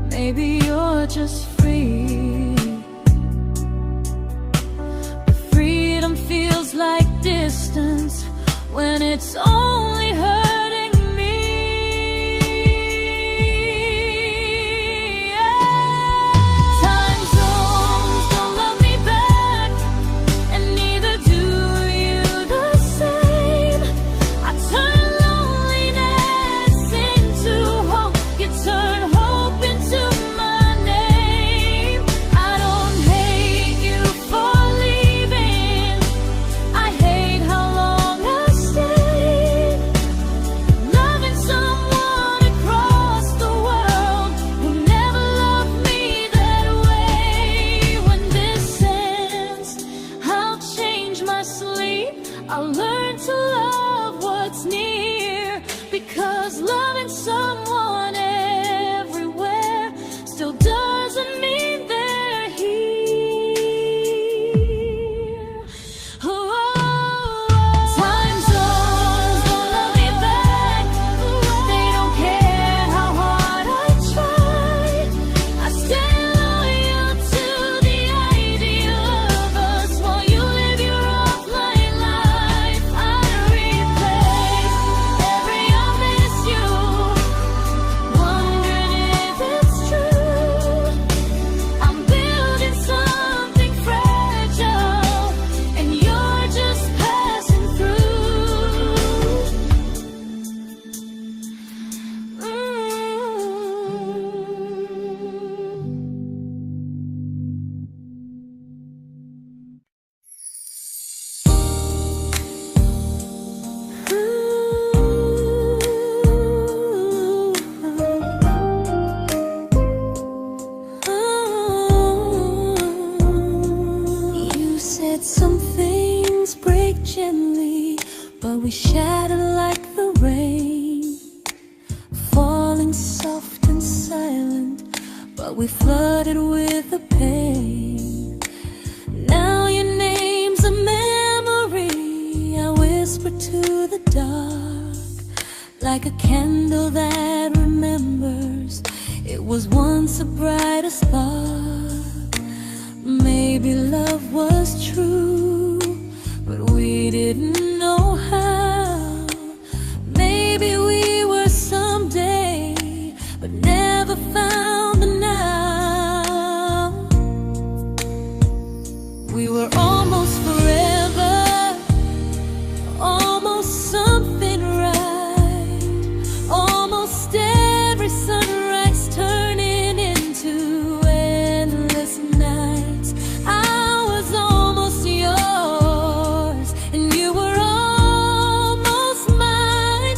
maybe you're just free. But freedom feels like distance when it's only hurting me. Time zones don't love me back, and neither do you the same. I turn loneliness into hope, you turn hope into my name. I don't hate you for leaving, I hate how long I stayed. Loving someone across the world who never loved me that way. When this ends, I'll change my sleep, I'll learn to love what's near, because loving someone everywhere still doesn't mean they're here. Time zones don't love me back. They don't care how hard I try. I stay loyal to the idea of us while you live your offline life. I replay every I miss you, wondering if it's true. I'm building something fragile, and you're just passing through. You said some things break gently, but we shatter like the rain, falling soft and silent, but we flooded with the pain. Now your name's a memory I whisper to the dark, like a candle that remembers it was once a brighter spark. Maybe love was true, but we didn't know how. Maybe we were someday, but never found the now. We were almost forever, almost something right, almost every sunrise turning into endless nights. I was almost yours, and you were almost mine,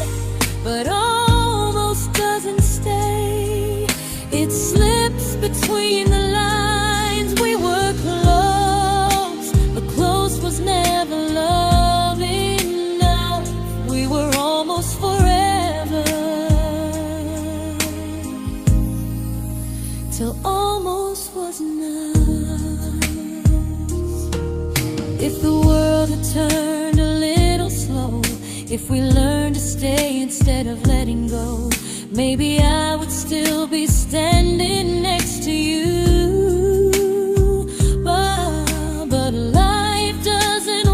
but almost doesn't stay. It slips between the lines. We were close, but close was never love enough. We were almost forever, till almost was enough. If the world had turned a little slow, if we learned to stay instead of letting go, maybe I would still be standing next to you. But life doesn't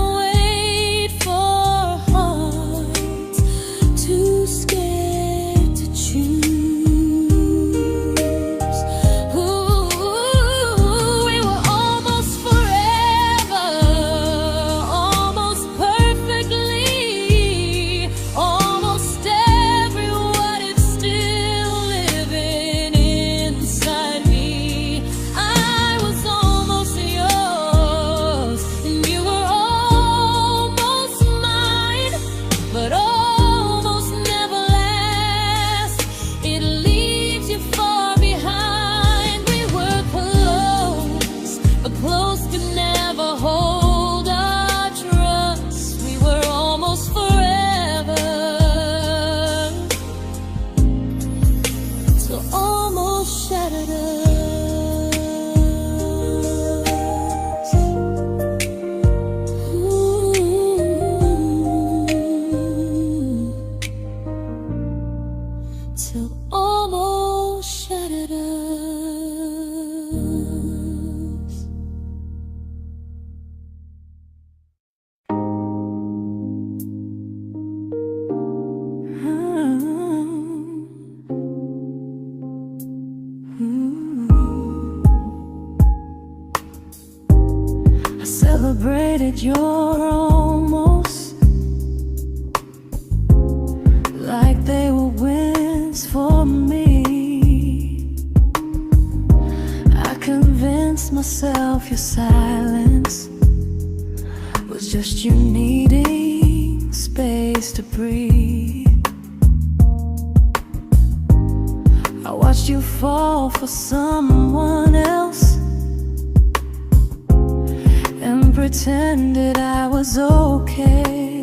I celebrated your almost like they were wins for me. I convinced myself your silence was just you needing space to breathe. I watched you fall for someone else and pretended I was okay.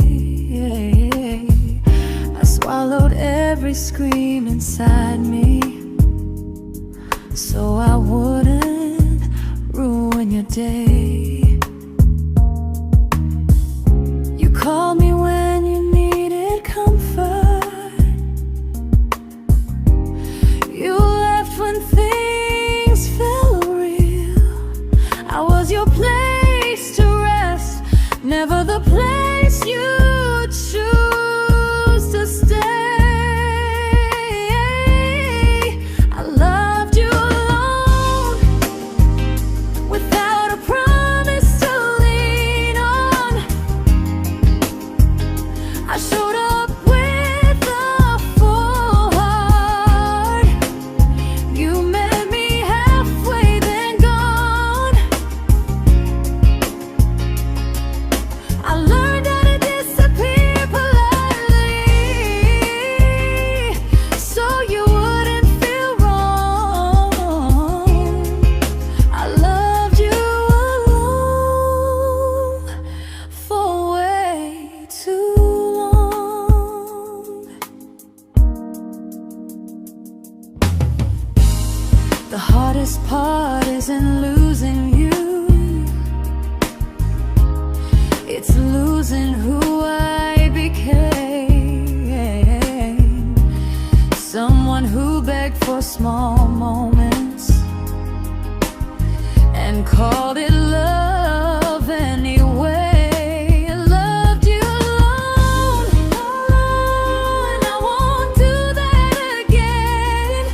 I swallowed every scream inside me so I wouldn't ruin your day. You called me when you needed comfort. You left when things felt real. I was your place to rest, never the place you choose to stay. I loved you alone, without a promise to lean on. I showed up with a full heart. You met me halfway, then gone. I learned how to disappear politely, so you wouldn't feel wrong. I loved you alone for way too long. The hardest part isn't losing you, it's losing who I became. Someone who begged for small moments and called it love anyway. I loved you alone, and I won't do that again.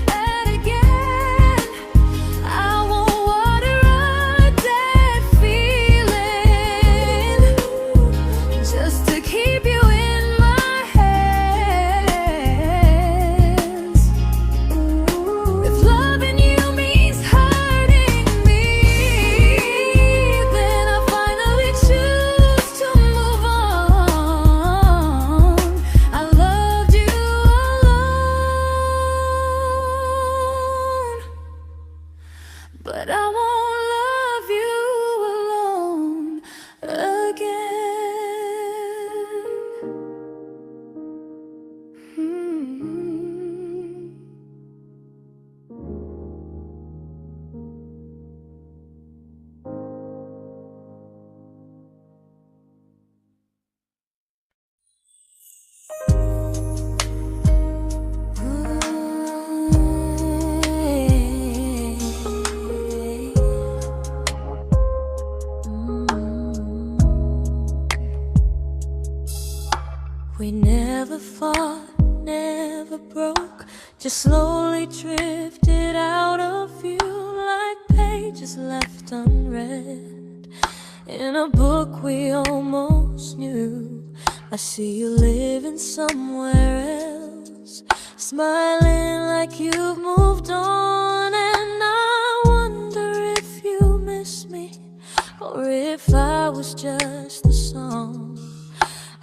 I won't water a dead feeling just to keep you in my hands. If loving you means hurting me, then I finally choose to move on. I loved you alone, but I won't love you alone again. We never fought, never broke, just slowly drifted out of view like pages left unread in a book we almost knew. I see you living somewhere else, smiling like you've moved on, and I wonder if you miss me or if I was just a song.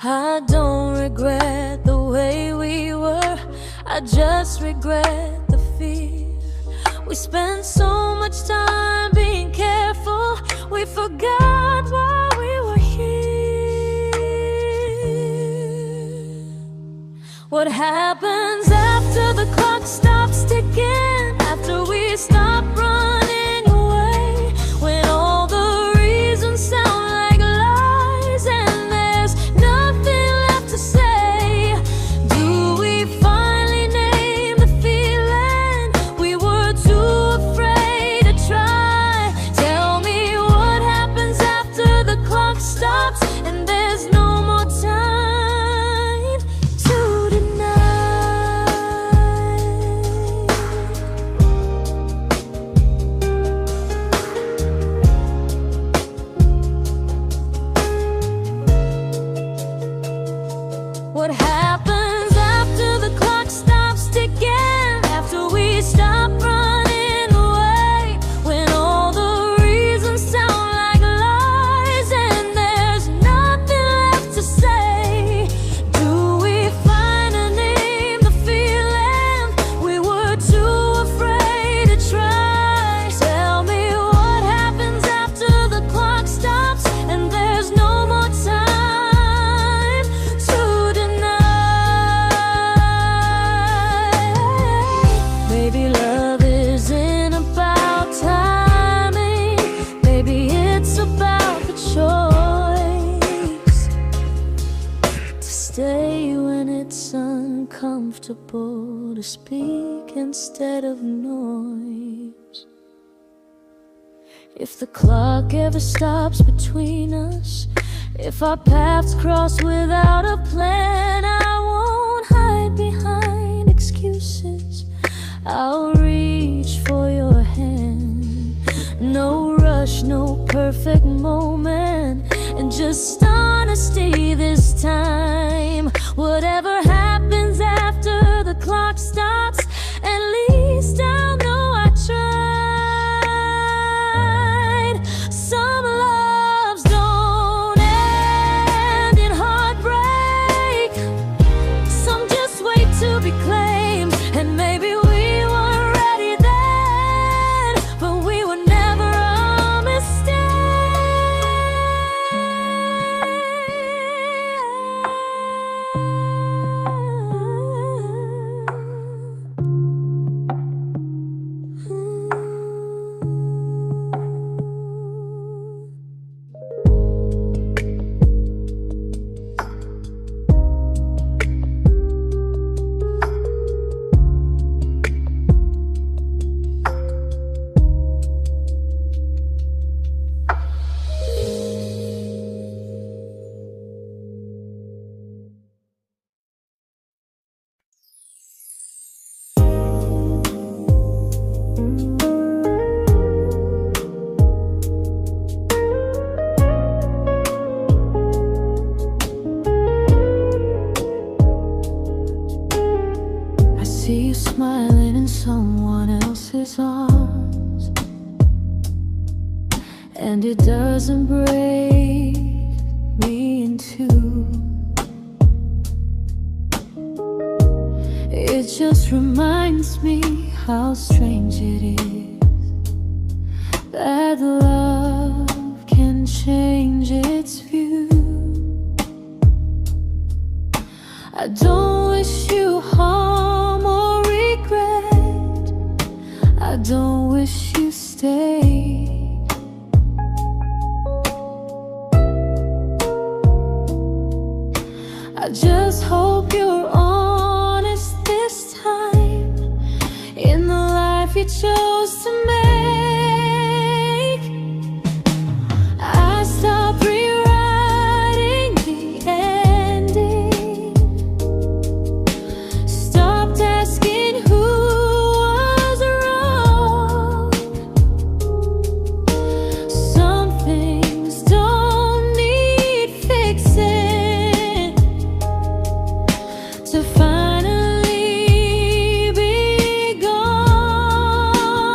I don't regret the way we were, I just regret the fear. We spent so much time being careful, we forgot why we were here. What happens after the clock stops ticking, after we stop running away, when all the reasons sound like lies and there's nothing left to say? Do we finally name the feeling we were too afraid to try? comfortable to speak instead of noise. If the clock ever stops between us, if our paths cross without a plan, I won't hide behind excuses. I'll reach for your hand. No rush, no perfect moment, and just honesty this time. Whatever happens after the clock stops, at least I'll know I tried. Some loves don't end in heartbreak, some just wait to be claimed. And maybe we weren't ready then, but we were never a mistake. I see you smiling in someone else's arms, and it doesn't break me in two. It just reminds me how strange it is that love can change its view. I don't wish you harm or regret, I don't wish you stay. I just hope you're honest this time in the life you chose to make. I stopped rewriting the ending, stopped asking who was wrong. Some things don't need fixing to finally be gone.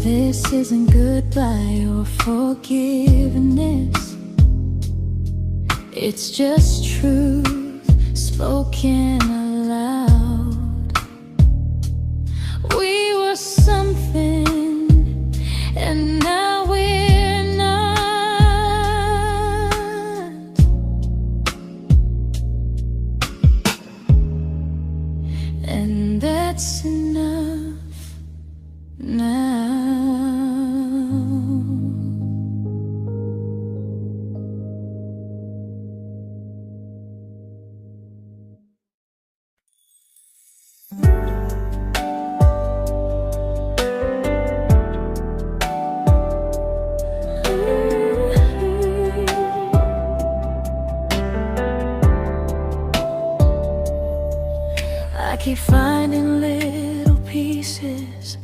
This isn't goodbye or forgiveness. It's just truth spoken aloud. We were something, and now we're not. And that's enough now. I keep finding little pieces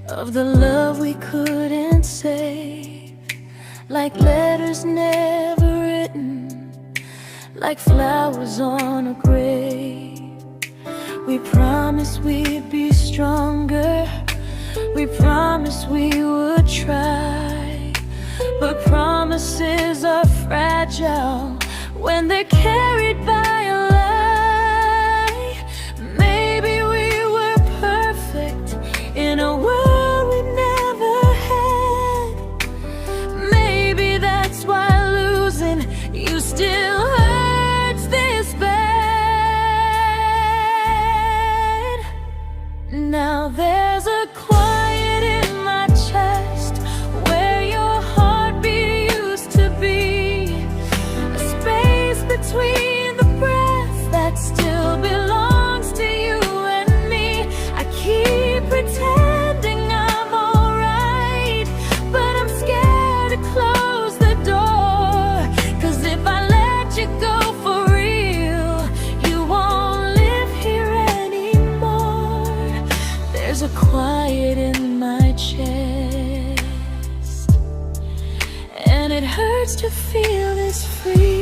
of the love we couldn't save, like letters never written, like flowers on a grave. We promised we'd be stronger, we promised we would try, but promises are fragile when they're carried by a lie. Maybe we were perfect in a world we never had. Maybe that's why losing you still hurts this bad. Now there's a quiet in my chest where your heartbeat used to be, a space between the breaths that still belongs to you and me. I keep pretending I'm alright, but I'm scared to close the door, 'cause if I let you go for real, you won't live here anymore. There's a quiet in my chest, and it hurts to feel this free.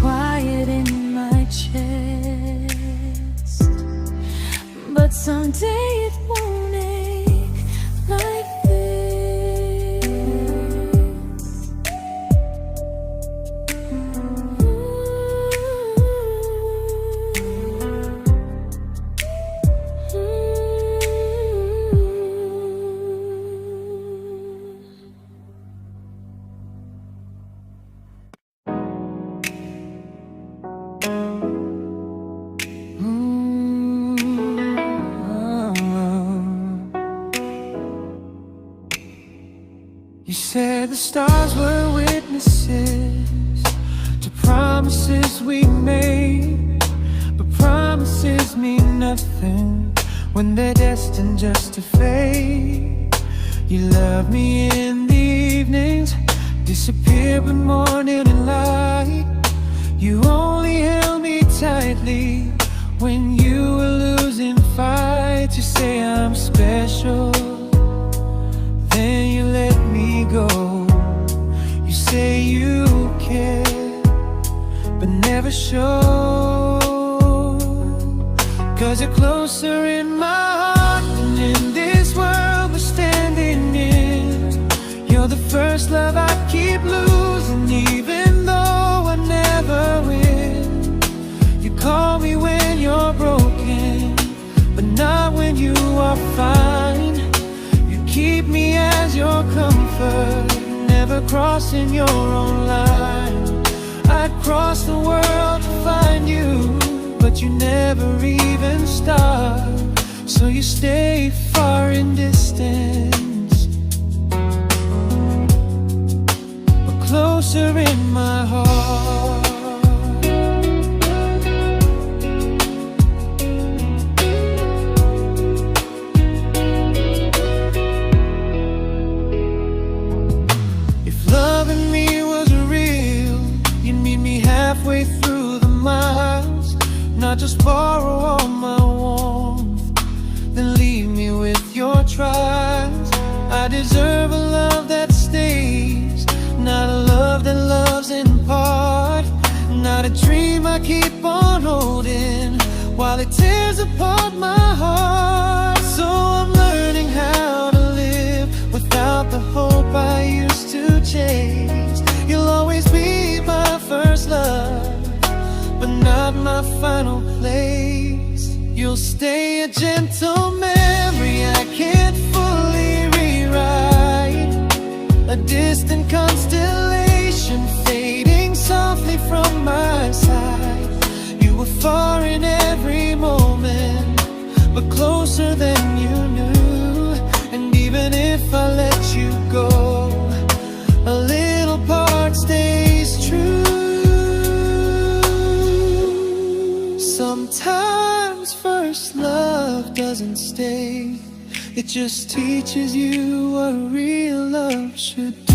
Quiet in my chest, but someday it won't ache like this. You said the stars were witnesses to promises we made, but promises mean nothing when they're destined just to fade. You love me in the evenings, disappear when morning and light. You only held me tightly when you were losing fights. You say I'm special, then you let me go. You say you care, but never show, 'cause you're closer in my heart than in this world we're standing in. You're the first love I keep losing, even though I never win. You call me when you're broken, but not when you are fine. effort, never crossing your own line. I'd cross the world to find you, but you never even start. So you stay far in distance, but closer in my heart. Halfway through the miles, not just borrow all my warmth, then leave me with your trials. I deserve a love that stays, not a love that loves in part, not a dream I keep on holding while it tears apart my heart. So I'm learning how to live without the hope I used to chase. You'll always be my first love, but not my final place. You'll stay a gentle memory I can't fully rewrite, a distant constellation fading softly from my side. You were far in every moment, but closer than you knew. And even if I let you go, a little part stays true. Sometimes first love doesn't stay, it just teaches you what real love should do.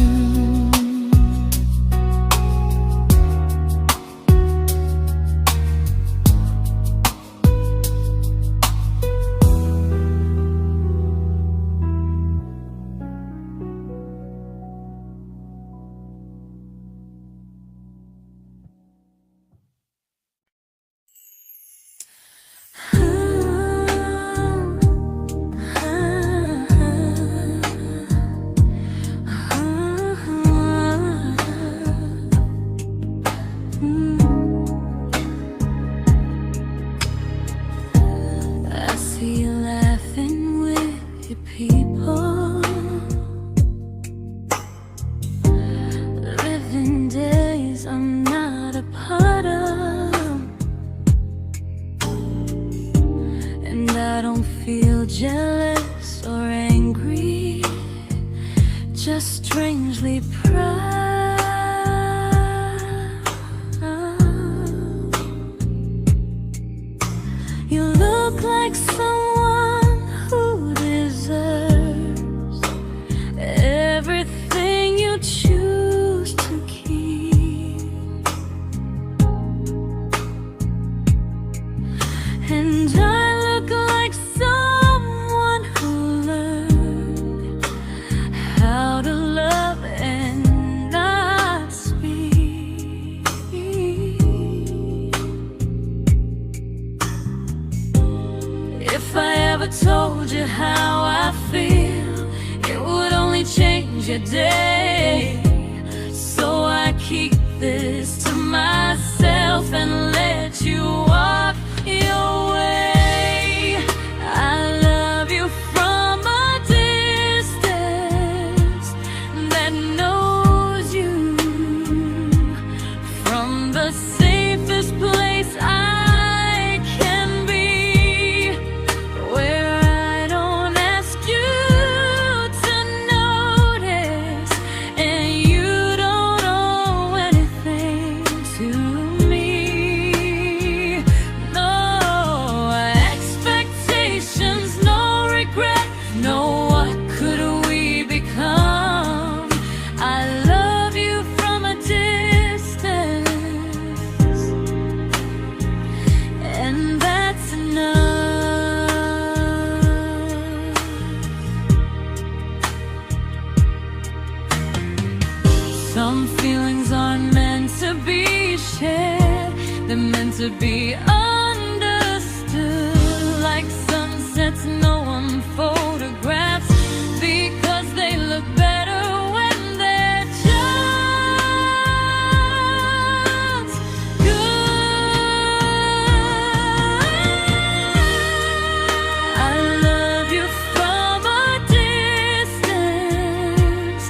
Jealous or angry, just strangely proud. You look like someone who deserves everything you choose to keep. And I look like someone who learned how to love and not speak. If I ever told you how I feel, it would only change your day. So I keep this to myself and let you walk your way. I love you from a distance that knows you, from the safest place I can be, where I don't ask you to notice and you don't owe anything to me. No expectations, no regret, no what could we become. I love you from a distance, and that's enough. Some feelings aren't meant to be shared, they're meant to be understood, like sunsets no one photographs, because they look better when they're just good. I love you from a distance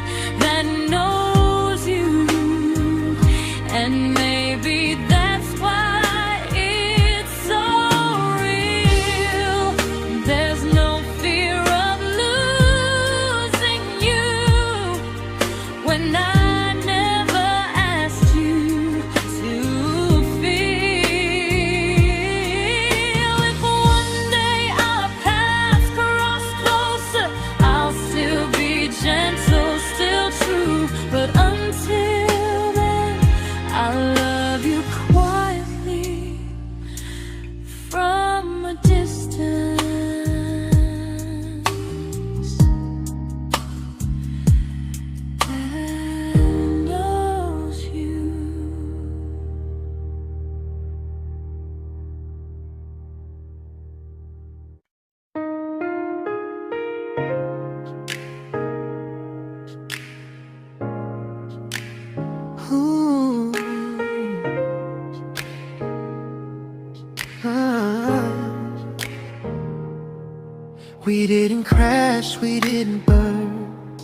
We didn't crash, we didn't burn.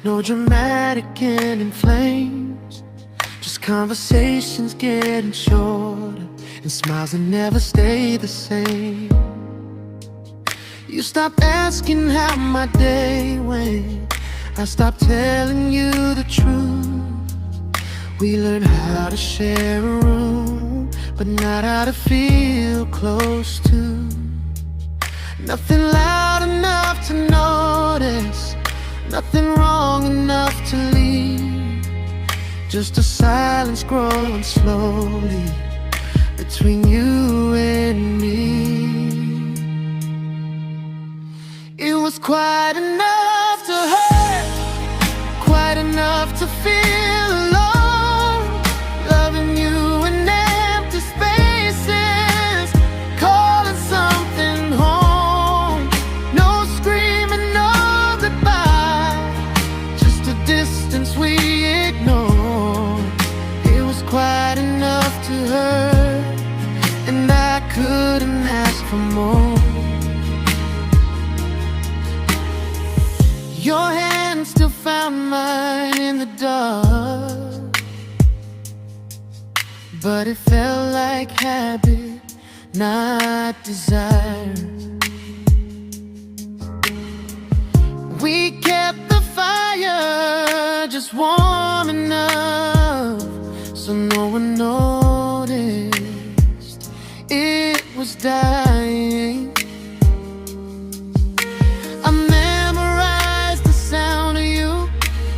No dramatic end in flames. Just conversations getting shorter, and smiles that never stay the same. You stopped asking how my day went. I stopped telling you the truth. We learned how to share a room, but not how to feel close to. Nothing loud enough to notice, nothing wrong enough to leave. Just a silence growing slowly between you and me. It was quite enough to hurt, quite enough to feel alone. Loving you in empty spaces, calling something home. No screaming, no goodbye, just a distance we ignored. It was quite enough to hurt, and I couldn't ask for more. Your hand still found mine in the dark, but it felt like habit, not desire. We kept the fire just warm enough so no one noticed it was dying. I memorized the sound of you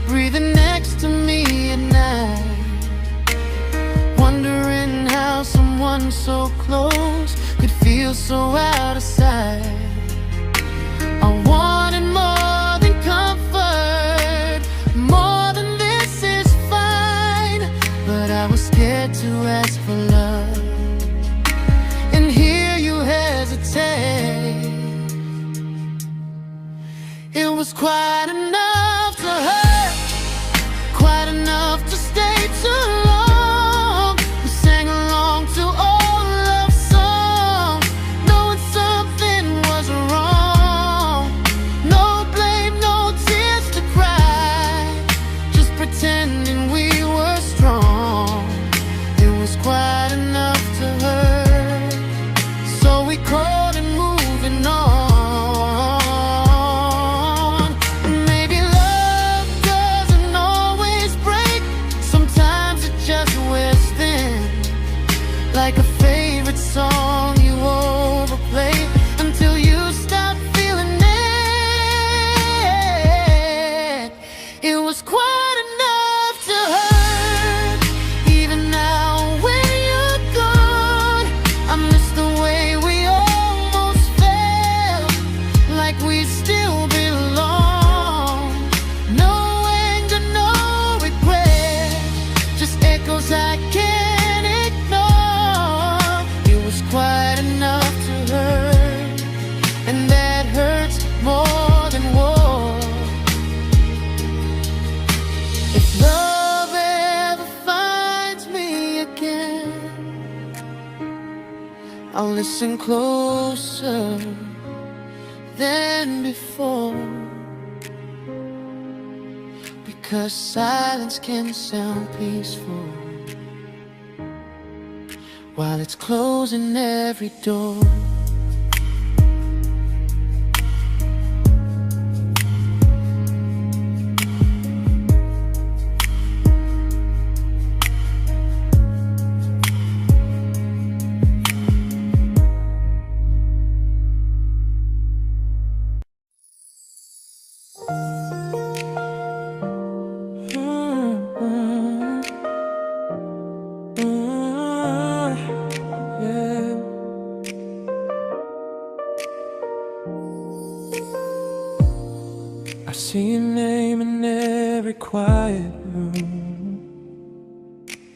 breathing next to me at night, wondering how someone so close could feel so out of sight. I wanted more than comfort, more than this is fine, but I was scared to ask for love, and here you hesitate. It was quite enough to hurt, quite enough to stay too long. We sang along to old love songs, knowing something was wrong. No blame, no tears to cry, just pretending we were strong. It was quite enough to hurt, so we crawled and moving on. Like a favorite song you overplay until you stop feeling it. It was quite enough to hurt. Even now when you're gone, I miss the way we almost felt, like we still belong. No anger, no regret, just echoes I can't ignore. It was quite enough to hurt, and that hurts more than war. If love ever finds me again, I'll listen closer than before, because silence can sound peaceful while it's closing every door. I see your name in every quiet room,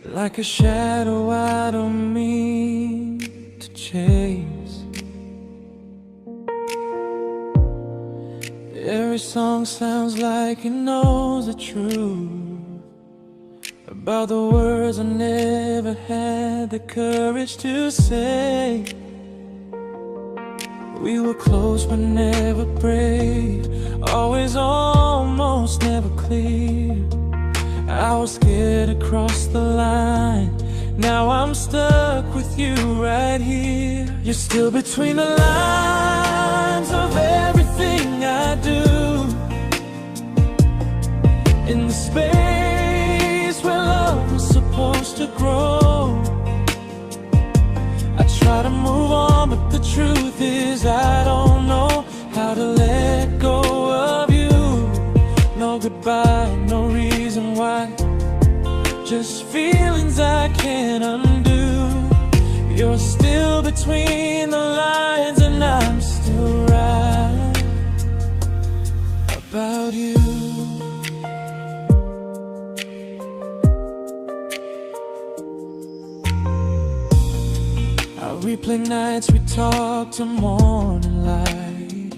like a shadow I don't mean to chase. Every song sounds like it knows the truth about the words I never had the courage to say. We were close but never prayed, always almost never clear. I was scared to cross the line, now I'm stuck with you right here. You're still between the lines of everything I do, in the space where love was supposed to grow. I try to move on, but the truth is I don't know how to let go of you. No goodbye, no reason why, just feelings I can't undo. You're still between the lines and I'm still right about you. I replay nights we talk to morning light,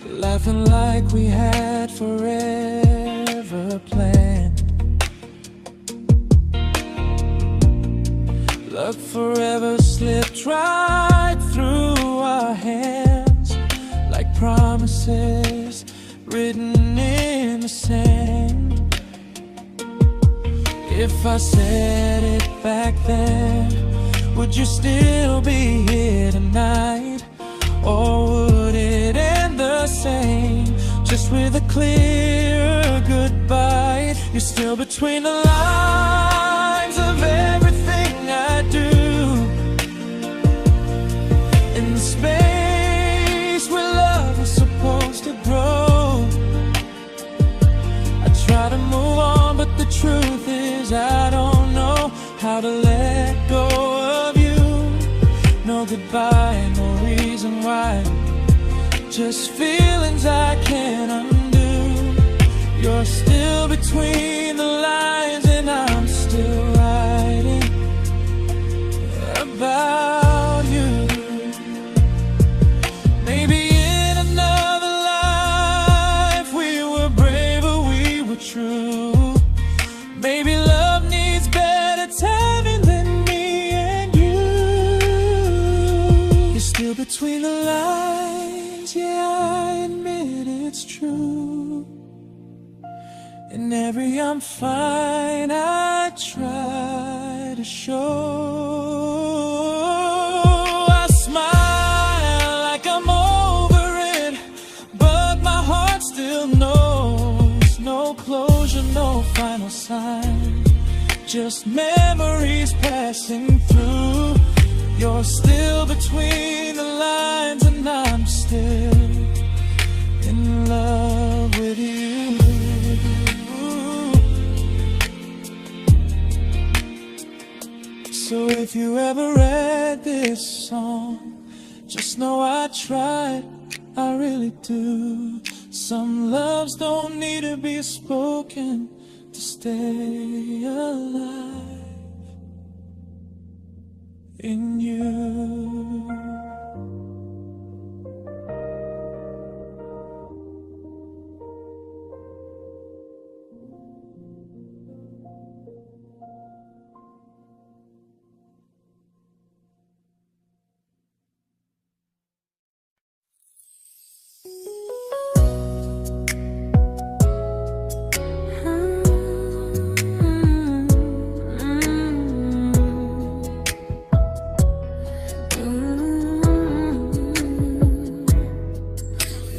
laughing like we had forever planned. Luck forever slipped right through our hands, like promises written in the sand. If I said it back then, would you still be here tonight? Or would it end the same, just with a clear goodbye? You're still between the lines of everything I do, in the space where love was supposed to grow. I try to move on, but the truth is I don't know how to let go of you. No goodbye, no reason why, just feelings I can't undo. You're still between the lines and I'm still writing about you. Maybe in another life we were braver, we were true. Maybe love needs better timing than me and you. You're still between the lines, yeah, I admit it's true. In every I'm fine I try to show. I smile like I'm over it, but my heart still knows. No closure, no final sign, just memories passing through. You're still between the lines and I'm still in love with you. So if you ever read this song, just know I tried, I really do. Some loves don't need to be spoken to stay alive in you.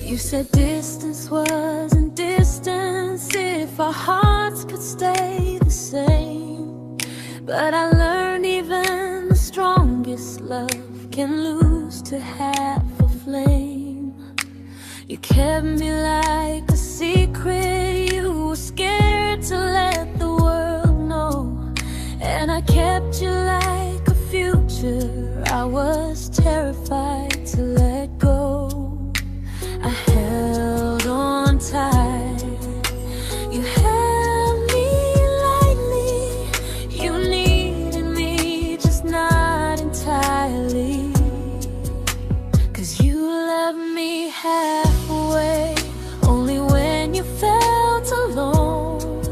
You said distance wasn't distance if our hearts could stay the same. But I learned even the strongest love can lose to half a flame. You kept me like a secret, you were scared to let the world know. And I kept you like a future, I was terrified to let go. I held on tight, you held me lightly. You needed me, just not entirely. 'Cause you loved me halfway, only when you felt alone.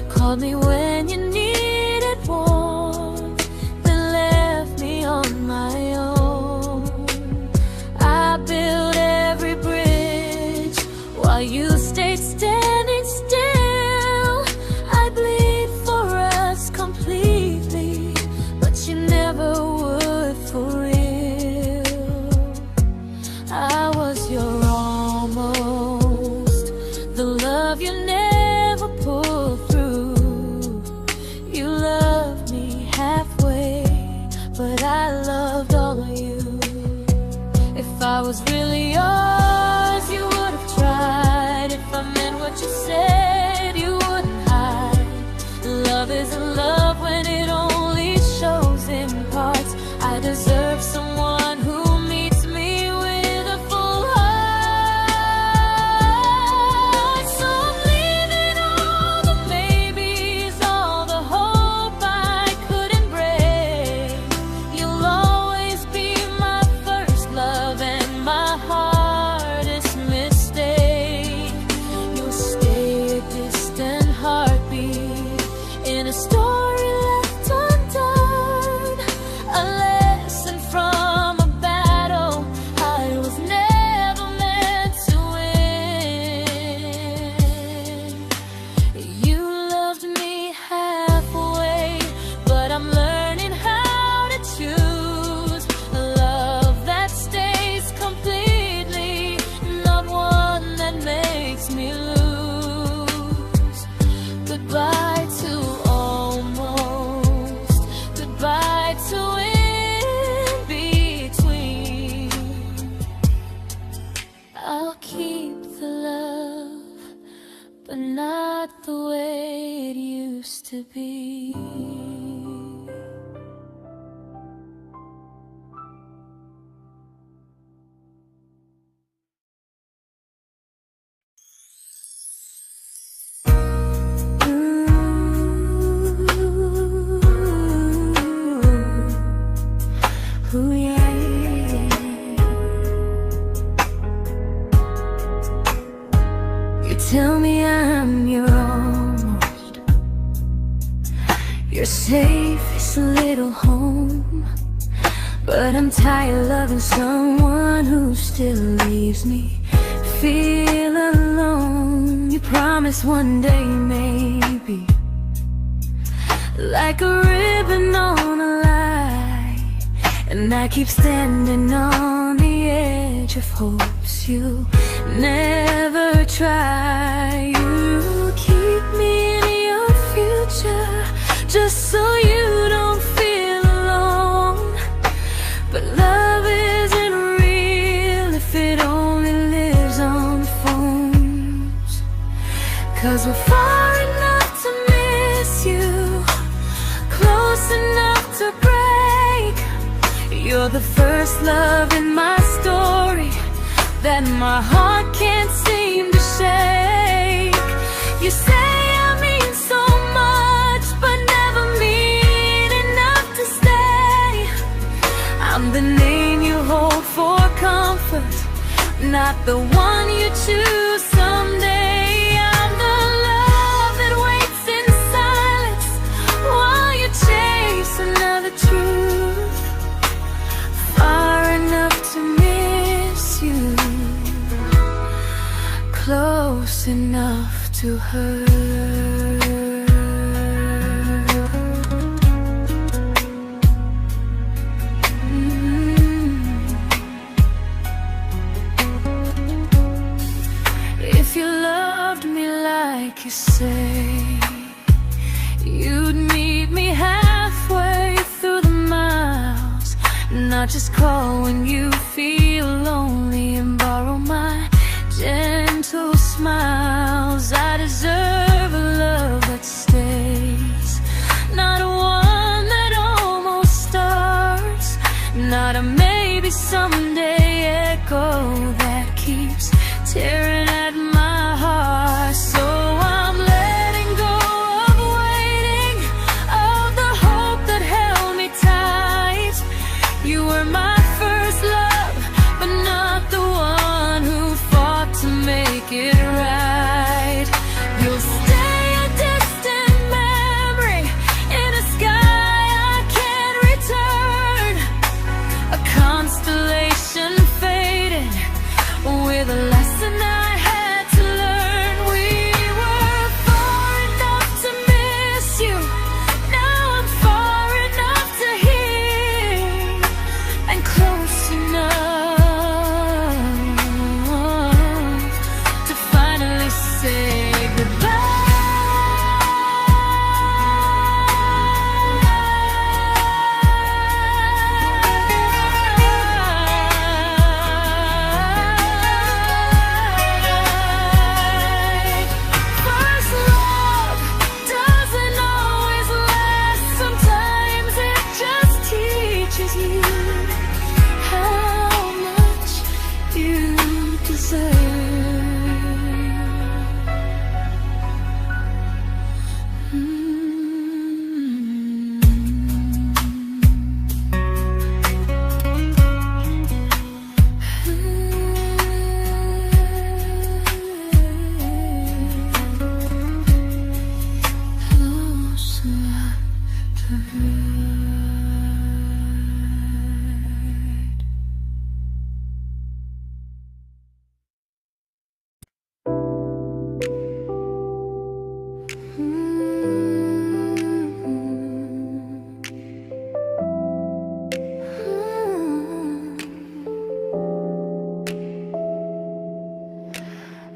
Called me when you needed warmth, then left me on my own. I while you stayed standing still. I bleed for us completely, but you never would for real. I was your almost, the love you never pulled through. You loved me halfway, but I loved all of you. If I was really yours, you would have tried. If I meant what you said, you wouldn't hide. Love isn't love when it only shows in parts. I deserve someone who meets me with a full heart. So I'm leaving all the maybes, all the hope I couldn't break. You'll always be my first love and my hardest mistake. You'll stay a distant heartbeat in a story left undone, a lesson from a battle I was never meant to win. You loved me halfway, but I'm learning how to choose a love that stays completely, not one that makes me lose. Goodbye to almost, goodbye to in between. I'll keep the love, but not the way it used to be. Ooh, yeah. You tell me I'm your almost, your safest little home, but I'm tired loving someone who still leaves me feel alone. You promise one day maybe, like a ribbon on a line, and I keep standing on the edge of hopes you never try. You keep me in your future just so you don't feel alone. But love isn't real if it only lives on the phones. 'Cause we're far enough to miss you, close enough to break. You're the first love in my story that my heart can't seem to shake. You say I mean so much, but never mean enough to stay. I'm the name you hold for comfort, not the one you choose someday. I'm the love that waits in silence while you chase another truth. Far enough to miss you, close enough to hurt. If you loved me like you say, you'd meet me halfway through the miles, not just call when you feel lonely and borrow my gentle smiles. I deserve a love that stays, not one that almost starts, not a maybe someday echo that keeps tearing at my heart. So I'm letting go of waiting, of the hope that held me tight. You were my first love, but not the one who fought to make it right. You'll stay a distant memory in a sky I can't return, a constellation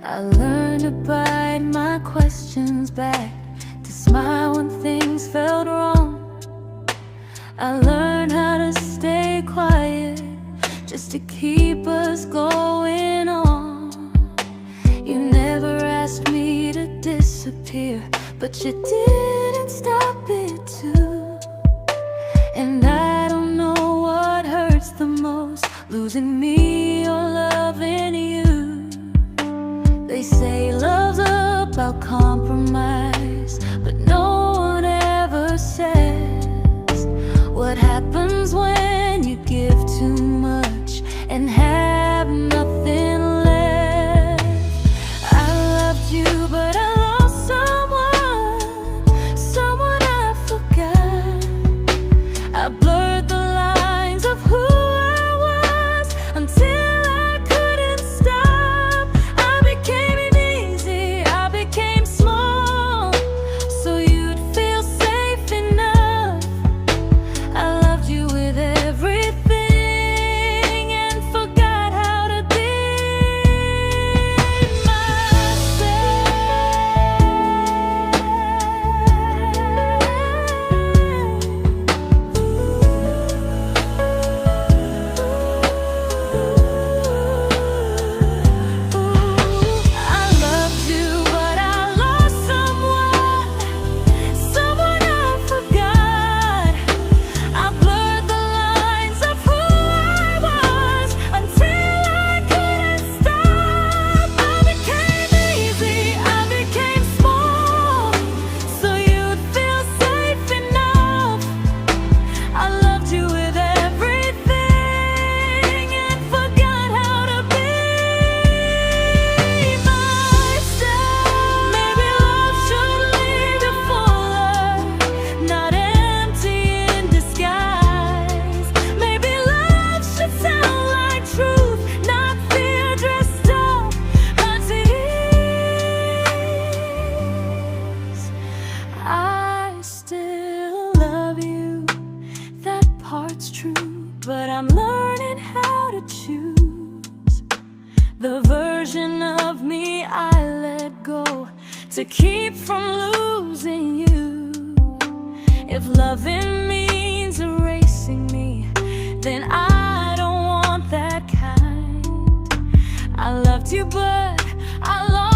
I learned to bite my questions back, to smile when things felt wrong. I learned how to stay quiet, just to keep us going on. You never asked me to disappear, but you didn't stop it too. And I don't know what hurts the most, losing me or loving you. They say love's about compromise, but no one ever says what happens when you give too much and have nothing left. I loved you, but I lost someone I forgot. I blurred the lines of who I was until I couldn't stop. I became easy, I became small, so you'd feel safe enough. I loved you with everything and forgot how to be but I'm learning how to choose the version of me I let go to keep from losing you. If loving means erasing me, then I don't want that kind. I loved you, but I lost